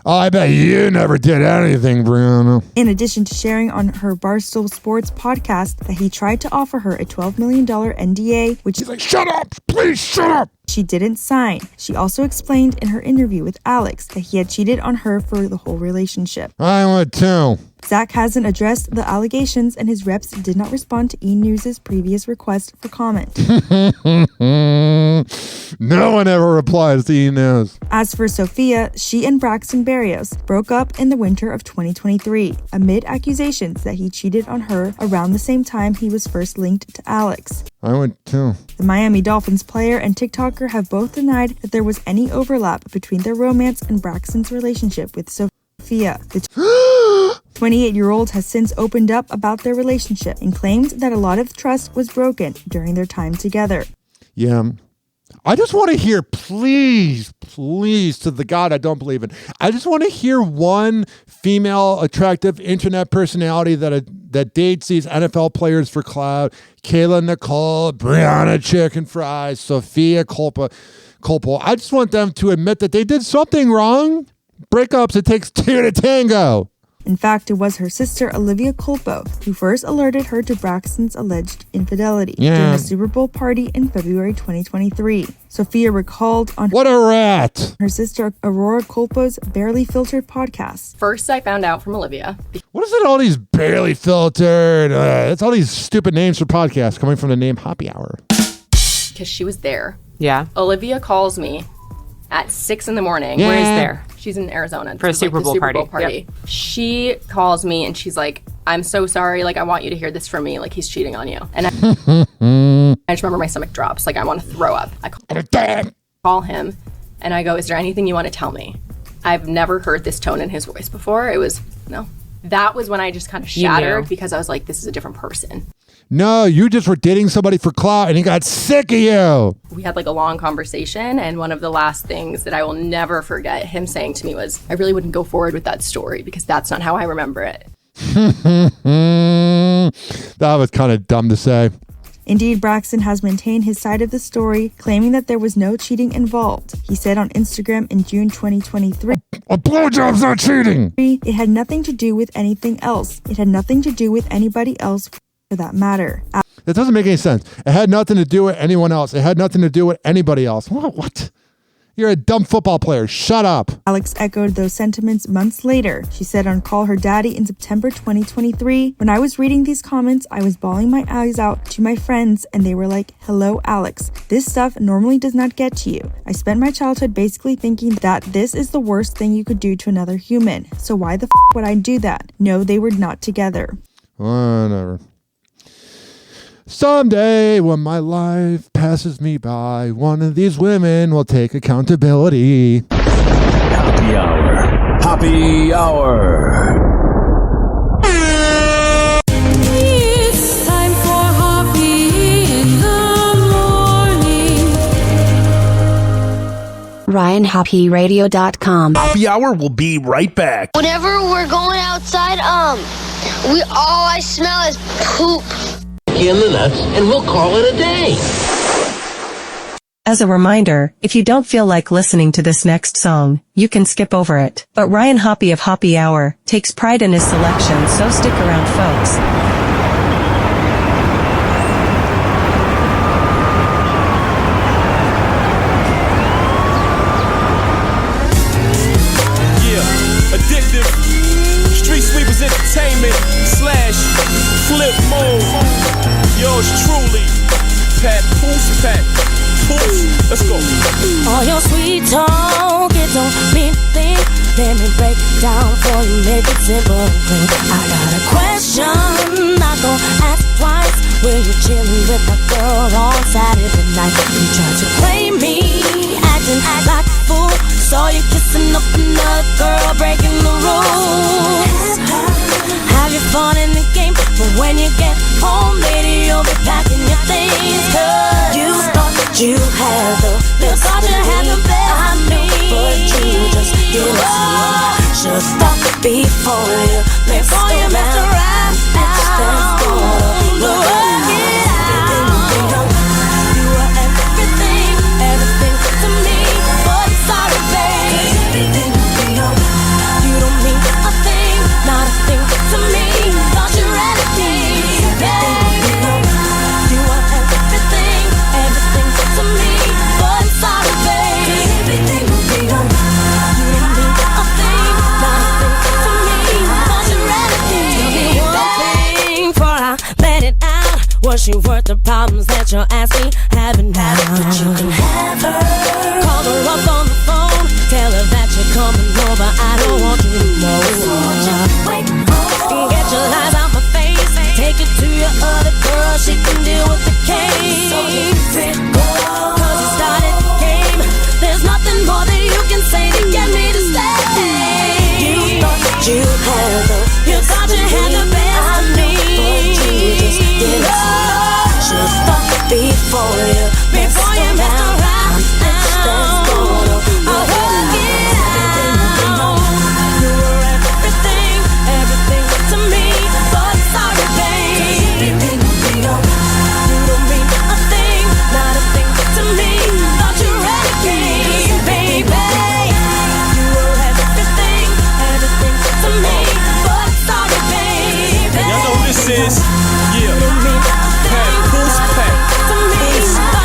Oh, I bet you never did anything, Brianna. In addition to sharing on her Barstool Sports podcast that he tried to offer her a $12 million NDA, which she's like, shut up, please shut up. She didn't sign. She also explained in her interview with Alex that he had cheated on her for the whole relationship. I would too. Zach hasn't addressed the allegations, and his reps did not respond to E!News' previous request for comment. No one ever replies to E!News. As for Sophia, she and Braxton Berrios broke up in the winter of 2023, amid accusations that he cheated on her around the same time he was first linked to Alex. I would too. The Miami Dolphins player and TikToker have both denied that there was any overlap between their romance and Braxton's relationship with Sophia. The 28-year-old has since opened up about their relationship and claimed that a lot of trust was broken during their time together. Yeah. I just want to hear, please, to the God I don't believe in, I just want to hear one female attractive internet personality that dates these NFL players for clout. Kayla Nicole, Brianna Chicken Fries, Sophia Culpo. I just want them to admit that they did something wrong. Breakups, it takes two to tango. In fact, it was her sister, Olivia Culpo, who first alerted her to Braxton's alleged infidelity during a Super Bowl party in February 2023. Sophia recalled on what a rat! Her sister, Aurora Culpo's Barely Filtered podcast. First, I found out from Olivia. What is it, all these barely filtered? It's all these stupid names for podcasts coming from the name Hoppe Hour. Because she was there. Yeah. Olivia calls me at 6 a.m. Yeah. Where is there? She's in Arizona. For a Super Bowl party. Yep. She calls me and she's like, I'm so sorry. Like, I want you to hear this from me. Like, he's cheating on you. And I just remember my stomach drops. Like, I want to throw up. I call him and I go, is there anything you want to tell me? I've never heard this tone in his voice before. It was, no. That was when I just kind of shattered because I was like, this is a different person. No, you just were dating somebody for clout and he got sick of you. We had like a long conversation, and one of the last things that I will never forget him saying to me was, I really wouldn't go forward with that story because that's not how I remember it. That was kind of dumb to say. Indeed, Braxton has maintained his side of the story, claiming that there was no cheating involved. He said on Instagram in June 2023, a blowjob's not cheating. It had nothing to do with anything else. It had nothing to do with anybody else for that matter. That doesn't make any sense. It had nothing to do with anyone else. It had nothing to do with anybody else. What? You're a dumb football player. Shut up. Alex echoed those sentiments months later. She said on Call Her Daddy in September 2023, when I was reading these comments, I was bawling my eyes out to my friends and they were like, hello, Alex. This stuff normally does not get to you. I spent my childhood basically thinking that this is the worst thing you could do to another human. So why the would I do that? No, they were not together. Whatever. Someday when my life passes me by, one of these women will take accountability. Hoppe Hour. Hoppe Hour. It's time for Hoppe in the morning. RyanHoppeRadio.com. Hoppe Hour will be right back. Whenever we're going outside, all I smell is poop. In the nuts, and we'll call it a day. As a reminder, if you don't feel like listening to this next song, you can skip over it. But Ryan Hoppe of Hoppe Hour takes pride in his selection, so stick around, folks. Addictive, Street Sweepers Entertainment / Flip Mode. Yours truly, Pat Poose. Let's go. All your sweet talk, it don't mean a thing. Let me break it down for you, make it simple and clean. I got a question, not gonna ask twice. When you're chilling with my girl on Saturday night, you try to play me, acting like a fool. Saw you kissing up another girl, breaking the rules. Have your fun in the game, but when you get home, you had the best. You thought you had the best. I knew, but you just didn't see. Should thought before you messed around. Bitch, that's gonna work out. You were everything, everything to me, but sorry, babe. You don't mean a thing, not a thing to me. Thought you read it, babe. You were everything, everything to me, but sorry, babe. You don't mean a thing, not a thing to me. Thought you read it, tell me one thing before I let it out. Was she worth the problems that you're asking, having now? But you can have her. Call her up on the phone, tell her that you're coming over. I don't want you to know. Get your lies out my face, take it to your other girl. She can deal with the case. Cause you started the game. There's nothing more that you can say to get me to stay. You thought you had the best. You thought you had the best of me, but you just didn't see. Should thought before you messed around. Bitch, that's gonna work out. You were everything, everything to me, but sorry, babe. You don't mean a thing, not a thing to me. Thought you read it, baby. You were everything, everything to me, but sorry, baby. Y'all know this is,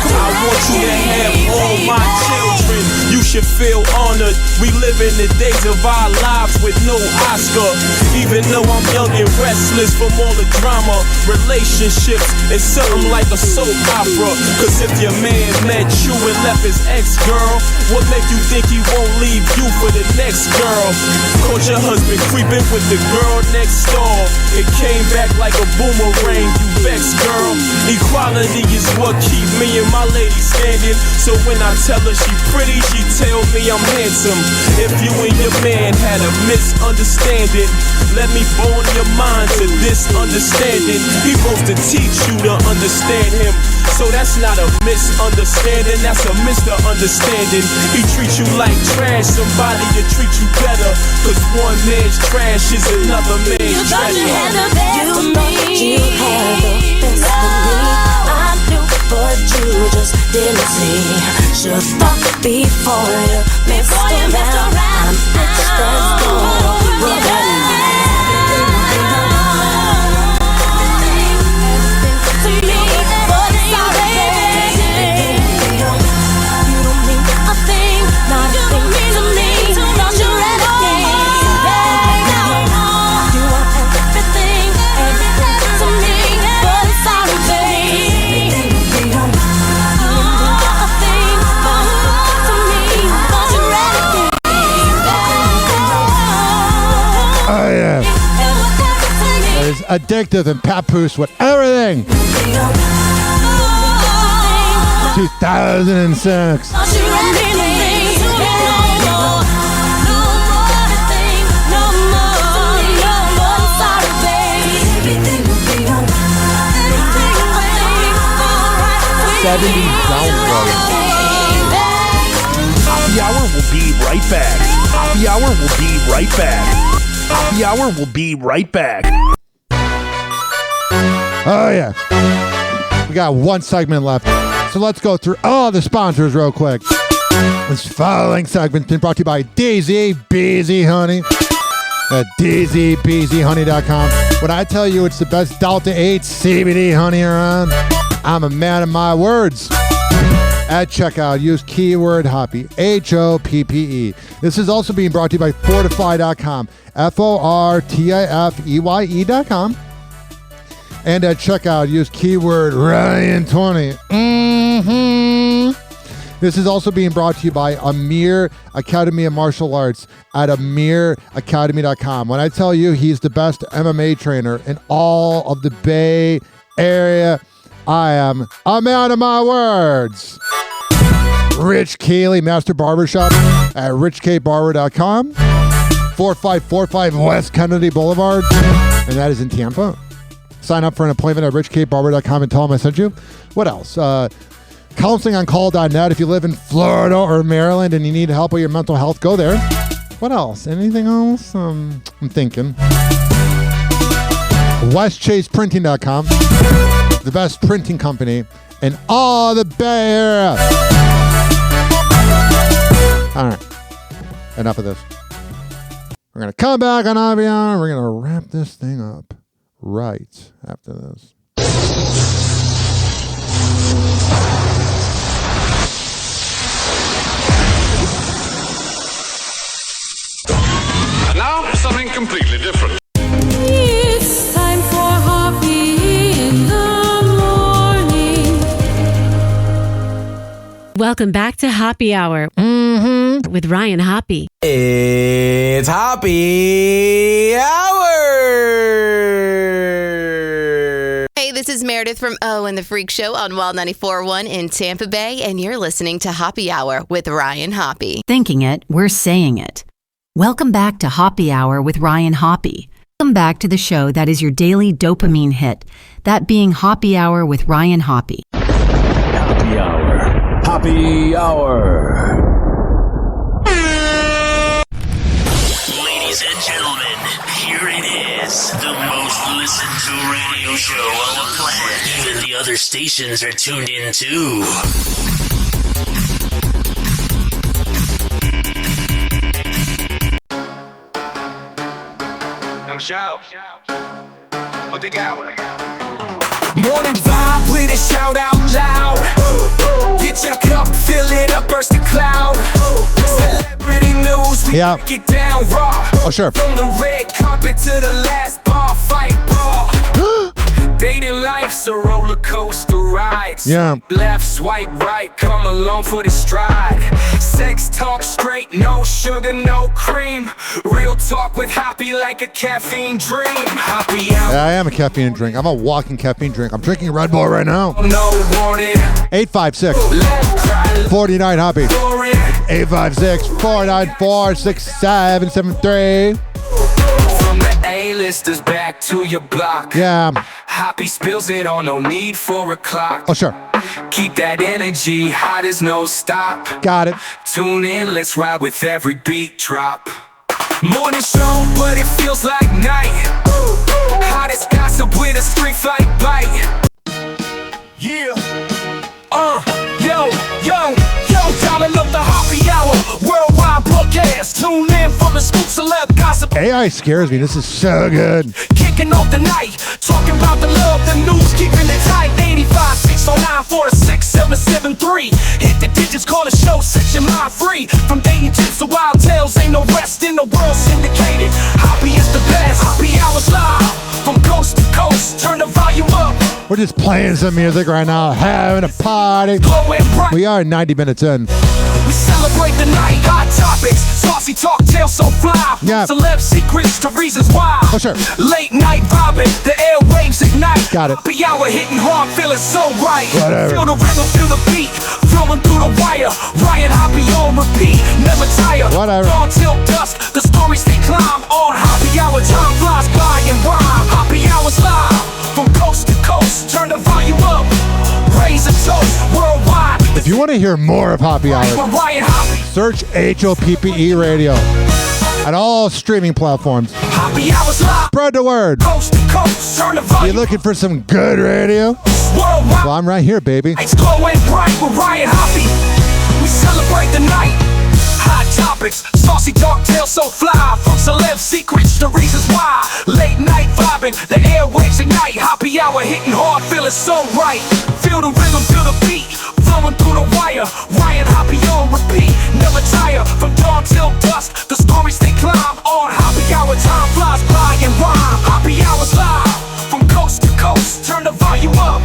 I want you to have all my children. You should feel honored. We live in the days of our lives with no Oscar. Even though I'm young and restless from all the drama, relationships is something like a soap opera. Cause if your man met you and left his ex-girl, what make you think he won't leave you for the next girl? Caught your husband creeping with the girl next door. It came back like a boomerang, you vexed, girl. Equality is what keep me and my lady standing. So when I tell her she pretty, she tell me I'm handsome. If you and your man had a misunderstanding, let me bone your mind to this understanding. He supposed to teach you to understand him. So that's not a misunderstanding, that's a misunderstanding. He treats you like trash, somebody to treat you better. Cause one man's trash is another man's treasure. You thought you had the best of me. You had the best of me. I knew, but you just didn't see. Should thought before you messed around. Bitch, that's gonna work out. Addictive and papoose with everything. 2006. Hoppe Hour will be right back. Hoppe Hour will be right back. Hoppe Hour will be right back. Oh, yeah. We got one segment left. So let's go through all the sponsors real quick. This following segment's been brought to you by Daisy Beezy Honey at daisybeezyhoney.com. When I tell you it's the best Delta 8 CBD honey around, I'm a man of my words. At checkout, use keyword Hoppe, Hoppe. This is also being brought to you by Fortify.com, Fortifeye.com. And at checkout, use keyword Ryan20. This is also being brought to you by Amir Academy of Martial Arts at amiracademy.com. When I tell you he's the best MMA trainer in all of the Bay Area, I am a man of my words. Rich Cayley Master Barbershop at richkbarber.com. 4545 West Kennedy Boulevard, and that is in Tampa. Sign up for an appointment at richkbarber.com and tell them I sent you. What else? counselingoncall.net. If you live in Florida or Maryland and you need help with your mental health, go there. What else? Anything else? I'm thinking. WestChasePrinting.com, the best printing company in all the Bay Area. All right, enough of this. We're going to come back on Hoppe Hour. We're going to wrap this thing up right after this. And now, something completely different. It's time for Hoppe in the morning. Welcome back to Hoppe Hour with Ryan Hoppe. It's Hoppe Hour! Hey, this is Meredith from O and the Freak Show on Wild 94.1 in Tampa Bay, and you're listening to Hoppe Hour with Ryan Hoppe. Thinking it, we're saying it. Welcome back to Hoppe Hour with Ryan Hoppe. Welcome back to the show that is your daily dopamine hit, that being Hoppe Hour with Ryan Hoppe. Hoppe Hour. Hoppe Hour. Ladies and gentlemen, here it is. The most listened to radio show on the planet. Even the other stations are tuned in too. Shout. Hoppe Hour. Morning vibe with a shout out loud. Get your cup, fill it up, burst the cloud. Celebrity news, we break it down raw. Oh, sure. From the red carpet to the last bar fight ball. Dating life's a roller coaster ride. Swipe left, swipe right, come along for the stride. Sex talk straight, no sugar, no cream. Real talk with Hoppe like a caffeine dream. Hoppe Hour. Yeah, I am a caffeine drink. I'm a walking caffeine drink. I'm drinking a Red Bull right now. No warning. 856-49 Hoppe. 856-494-6773. A-listers back to your block. Yeah. Hoppe spills it on, no need for a clock. Oh, sure. Keep that energy hot as no stop. Got it. Tune in, let's ride with every beat drop. Morning show, but it feels like night. Hottest gossip with a street fight bite. Yeah. Yo, dialing up the Hoppe Hour. Worldwide broadcast. Tune in for the scoop celeb gossip. AI scares me. This is so good. Kicking off the night. Talking about the love, the news, keeping it tight. 85-609-46773. Hit the digits, call the show, set your mind free. From dating tips to wild tales, ain't no rest in the world. Syndicated. Hoppe is the best. Hoppe Hour's live. From coast to coast. Turn the volume up. We're just playing some music right now, having a party. We are 90 minutes in. We celebrate the night, hot topics, saucy talk, tales so fly. Yeah. Celeb secrets to reasons why. Oh, sure. Late night vibing, the airwaves ignite. Got it. Hoppe Hour hitting hard, feeling so right. Whatever. Feel the rhythm, feel the beat, flowing through the wire. Ryan Hoppe on repeat, never tire. Whatever. Dawn till dusk, the stories they climb. On Hoppe Hour, time flies by and rhyme. Hoppe Hour's live, from coast to coast. Turn the volume up, raise a toast, worldwide. If you want to hear more of Hoppe Hour, search HOPPE Radio on all streaming platforms. Hoppe Hour's live. Spread the word. Coast to coast, turn the volume. You looking for some good radio? Worldwide. Well, I'm right here, baby. It's glowing bright with Ryan Hoppe. We celebrate the night. Hot topics, saucy talk, tales so fly. From celeb secrets to reasons why. Late night vibing, the airwaves ignite. Hoppe Hour hitting hard, feeling so right. Feel the rhythm, feel the beat, flowing through the wire. Ryan Hoppe on repeat, never tire. From dawn till dusk, the stories they climb. On Hoppe Hour, time flies by and rhyme. Hoppe Hour's live, from coast to coast. Turn the volume up,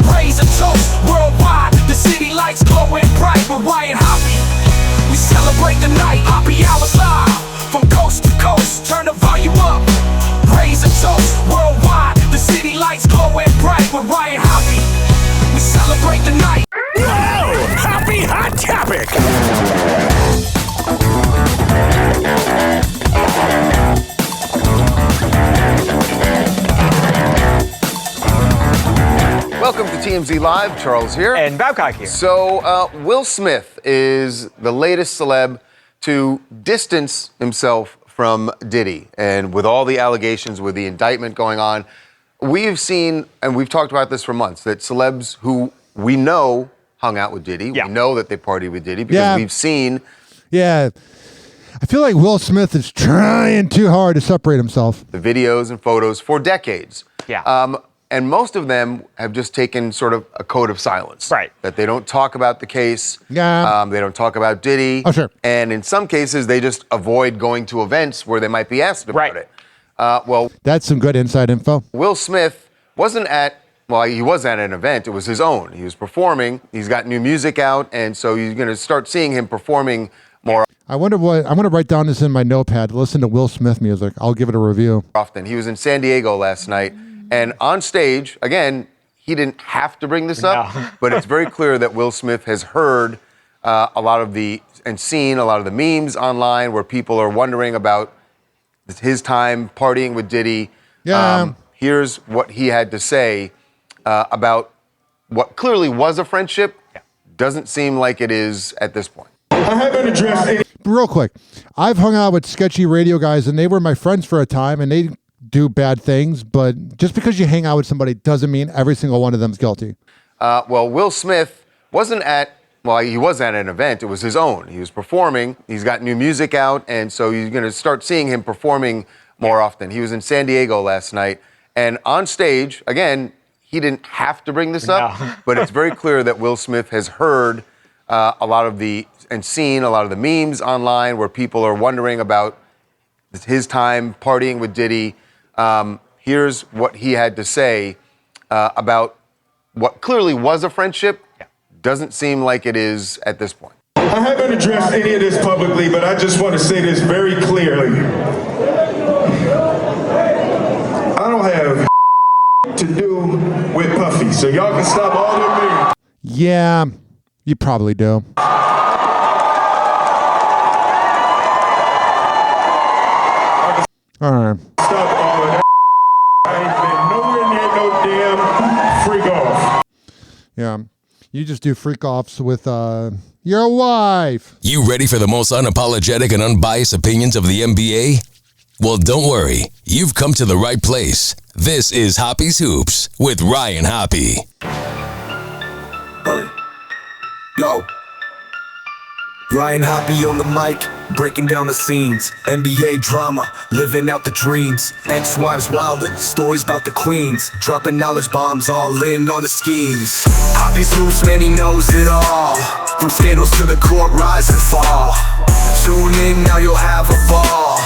raise a toast. Worldwide, the city lights glowing bright with Ryan Hoppe. We celebrate the night. Hoppe Hour's live, from coast to coast. Turn the volume up, raise a toast. Worldwide, the city lights glowing bright with Ryan Hoppe. We celebrate the night. Whoa! Hoppe Hot Topic! TMZ Live, Charles here. And Babcock here. So, Will Smith is the latest celeb to distance himself from Diddy. And with all the allegations, with the indictment going on, we've seen, and we've talked about this for months, that celebs who we know hung out with Diddy, we know that they partied with Diddy because we've seen... Yeah. I feel like Will Smith is trying too hard to separate himself. The videos and photos for decades. Yeah. And most of them have just taken sort of a code of silence. Right. That they don't talk about the case. Yeah. They don't talk about Diddy. Oh, sure. And in some cases, they just avoid going to events where they might be asked about it. Well, that's some good inside info. Will Smith wasn't at, well, he was at an event. It was his own. He was performing. He's got new music out. And so you're going to start seeing him performing more I wonder what, I'm going to write down this in my notepad. Listen to Will Smith music. I'll give it a review. often. He was in San Diego last night. And on stage, again, he didn't have to bring this up, but it's very clear that Will Smith has heard a lot of the, and seen a lot of the memes online where people are wondering about his time partying with Diddy. Yeah. Here's what he had to say about what clearly was a friendship. Doesn't seem like it is at this point. I haven't addressed any. Real quick, I've hung out with sketchy radio guys, and they were my friends for a time, and they do bad things, but just because you hang out with somebody doesn't mean every single one of them's guilty. Well, Will Smith wasn't at, well, he was at an event. It was his own. He was performing. He's got new music out, and so you're going to start seeing him performing more often. He was in San Diego last night, and on stage, again, he didn't have to bring this up, but it's very clear that Will Smith has heard a lot of the, and seen a lot of the memes online where people are wondering about his time partying with Diddy. Here's what he had to say about what clearly was a friendship. Doesn't seem like it is at this point. I haven't addressed any of this publicly, but I just want to say this very clearly. I don't have to do with Puffy, so y'all can stop all the me. Yeah, you probably do. All right. Stop all of that. I ain't been nowhere near no damn freak off. Yeah. You just do freak offs with your wife. You ready for the most unapologetic and unbiased opinions of the NBA? Well, don't worry. You've come to the right place. This is Hoppe's Hoops with Ryan Hoppe. Yo. Ryan Hoppe on the mic, breaking down the scenes. NBA drama, living out the dreams. Ex-wives wildin', stories about the queens. Dropping knowledge bombs, all in on the schemes. Hoppe's Hoops, man, he knows it all. From scandals to the court, rise and fall. Tune in, now you'll have a ball.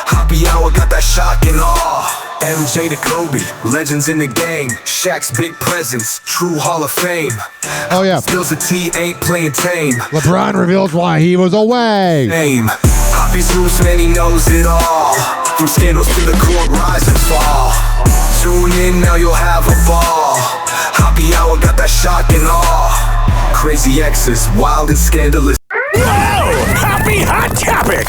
Hoppe Hour got that shock and awe. MJ to Kobe, legends in the game. Shaq's big presence, true Hall of Fame. Oh yeah. Spills the tea, ain't playing tame. LeBron reveals why he was away. Name. Hoppe's Hoops, man, he knows it all. From scandals to the court, rise and fall. Tune in, now you'll have a ball. Hoppe Hour got that shock and awe. Crazy exes, wild and scandalous. Happy Hot Topic!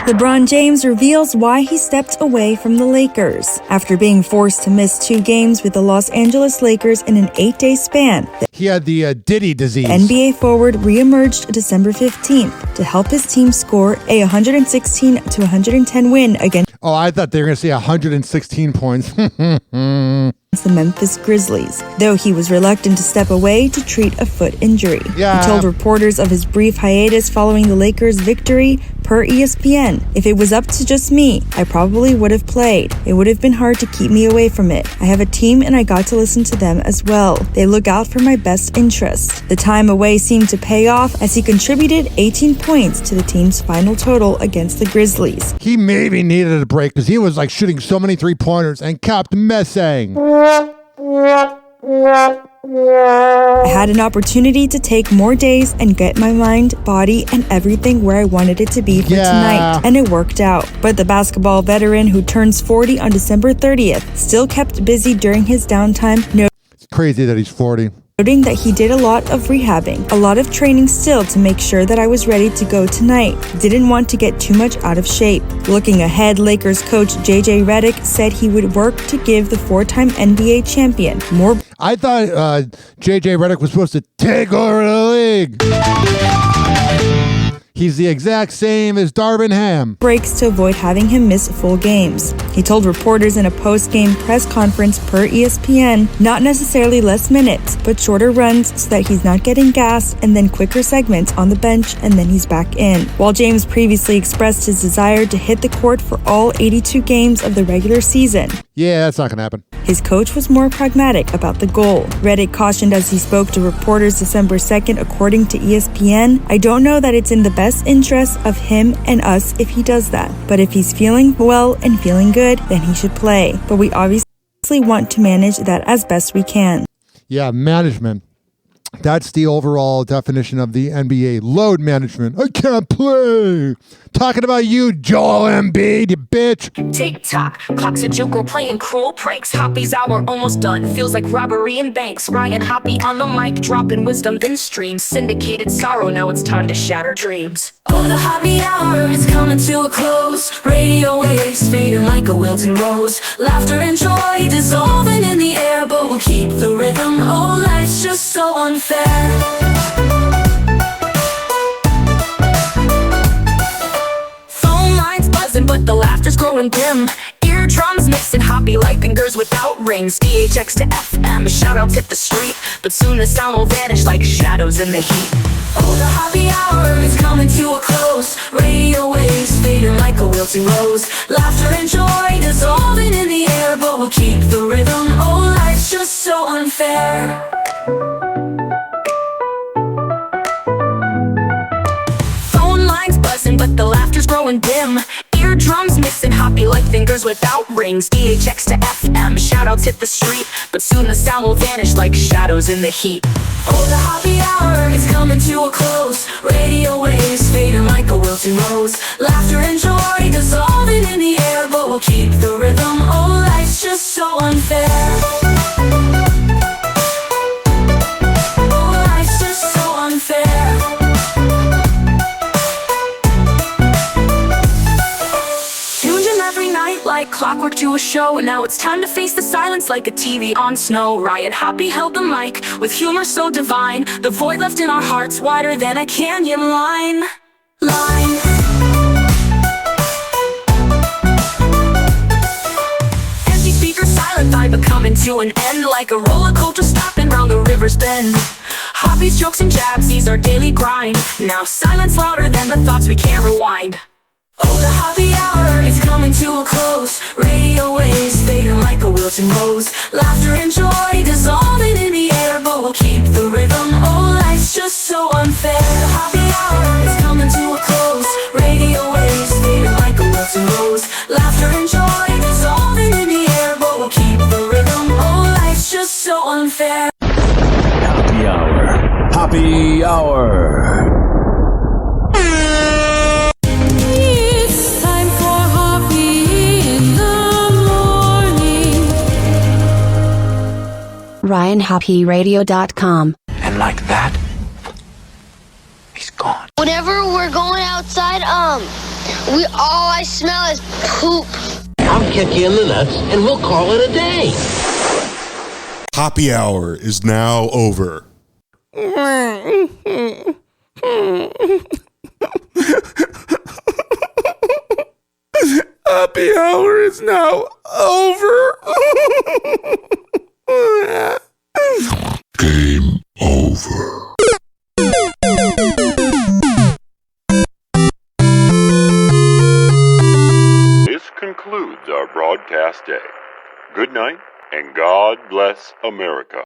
LeBron James reveals why he stepped away from the Lakers. After being forced to miss 2 games with the Los Angeles Lakers in an 8-day span, he had the Diddy disease. NBA forward reemerged December 15th to help his team score a 116-110 win against Oh, I thought they were going to say 116 points. the Memphis Grizzlies, though he was reluctant to step away to treat a foot injury. Yeah. He told reporters of his brief hiatus following the Lakers' victory per ESPN. If it was up to just me, I probably would have played. It would have been hard to keep me away from it. I have a team and I got to listen to them as well. They look out for my best interests. The time away seemed to pay off as he contributed 18 points to the team's final total against the Grizzlies. He maybe needed a break because he was like shooting so many 3-pointers and kept missing. I had an opportunity to take more days and get my mind, body, and everything where I wanted it to be for tonight, and it worked out. But the basketball veteran who turns 40 on December 30th still kept busy during his downtime. It's crazy that he's 40. noting that he did a lot of rehabbing, a lot of training still to make sure that I was ready to go tonight. Didn't want to get too much out of shape. Looking ahead, Lakers coach JJ Redick said he would work to give the four-time NBA champion more. I thought JJ Redick was supposed to take over the league. He's the exact same as Darvin Ham. Breaks to avoid having him miss full games. He told reporters in a post-game press conference per ESPN, not necessarily less minutes, but shorter runs so that he's not getting gassed, and then quicker segments on the bench, and then he's back in. While James previously expressed his desire to hit the court for all 82 games of the regular season. Yeah, that's not going to happen. His coach was more pragmatic about the goal. Redick cautioned as he spoke to reporters December 2nd, according to ESPN, "I don't know that it's in the best interest of him and us if he does that. But if he's feeling well and feeling good, then he should play. But we obviously want to manage that as best we can." Yeah, management. That's the overall definition of the NBA. Load management. I can't play. Talking about you, Joel Embiid, you bitch. Tick-tock, clock's a joker playing cruel pranks. Hoppy's hour almost done, feels like robbery in banks. Ryan Hoppe on the mic, dropping wisdom then streams. Syndicated sorrow, now it's time to shatter dreams. Oh, the Hoppe Hour is coming to a close. Radio waves fading like a wilting rose. Laughter and joy dissolving in the air, but we'll keep the rhythm. Oh, life's just so unfair. Phone lines buzzing, but the laughter's growing dim. Eardrums mixing Hoppe like fingers without rings. DHX to FM, shoutouts hit the street, but soon the sound will vanish like shadows in the heat. Oh, the Hoppe Hour is coming to a close. Radio waves fading like a wilting rose. Laughter and joy dissolving in the air, but we'll keep the rhythm. Oh, life's just so unfair. Phone lines buzzing, but the laughter's growing dim. Eardrums mixing Hoppe like fingers without rings. DHX to FM, shoutouts hit the street, but soon the sound will vanish like shadows in the heat. Oh, the Hoppe Hour is coming to a close. Radio waves fading like a wilting rose. Laughter and joy dissolving in the air, but we'll keep the rhythm. Oh, life's just so unfair. Oh, life's just so unfair. Like clockwork to a show, and now it's time to face the silence like a TV on snow. Ryan Hoppe held the mic with humor so divine, the void left in our hearts wider than a canyon line. Empty speakers, silent vibe coming to an end, like a roller coaster stopping round the river's bend. Hoppe's jokes and jabs, these are daily grind. Now silence louder than the thoughts we can't rewind. Oh, the Hoppe Hour is coming to a close. Radio waves fading like a wilting rose. Laughter and joy dissolving in the air, but we'll keep the rhythm. Oh, life's just so unfair. The Hoppe Hour is coming to a close. Radio waves fading like a wilting rose. Laughter and joy dissolving in the air, but we'll keep the rhythm. Oh, life's just so unfair. Hoppe Hour. Hoppe Hour. RyanHoppeRadio.com. And like that, he's gone. Whenever we're going outside, all I smell is poop. I'll kick you in the nuts and we'll call it a day. Hoppe Hour is now over. Hoppe Hour is now over. Game over. This concludes our broadcast day. Good night, and God bless America.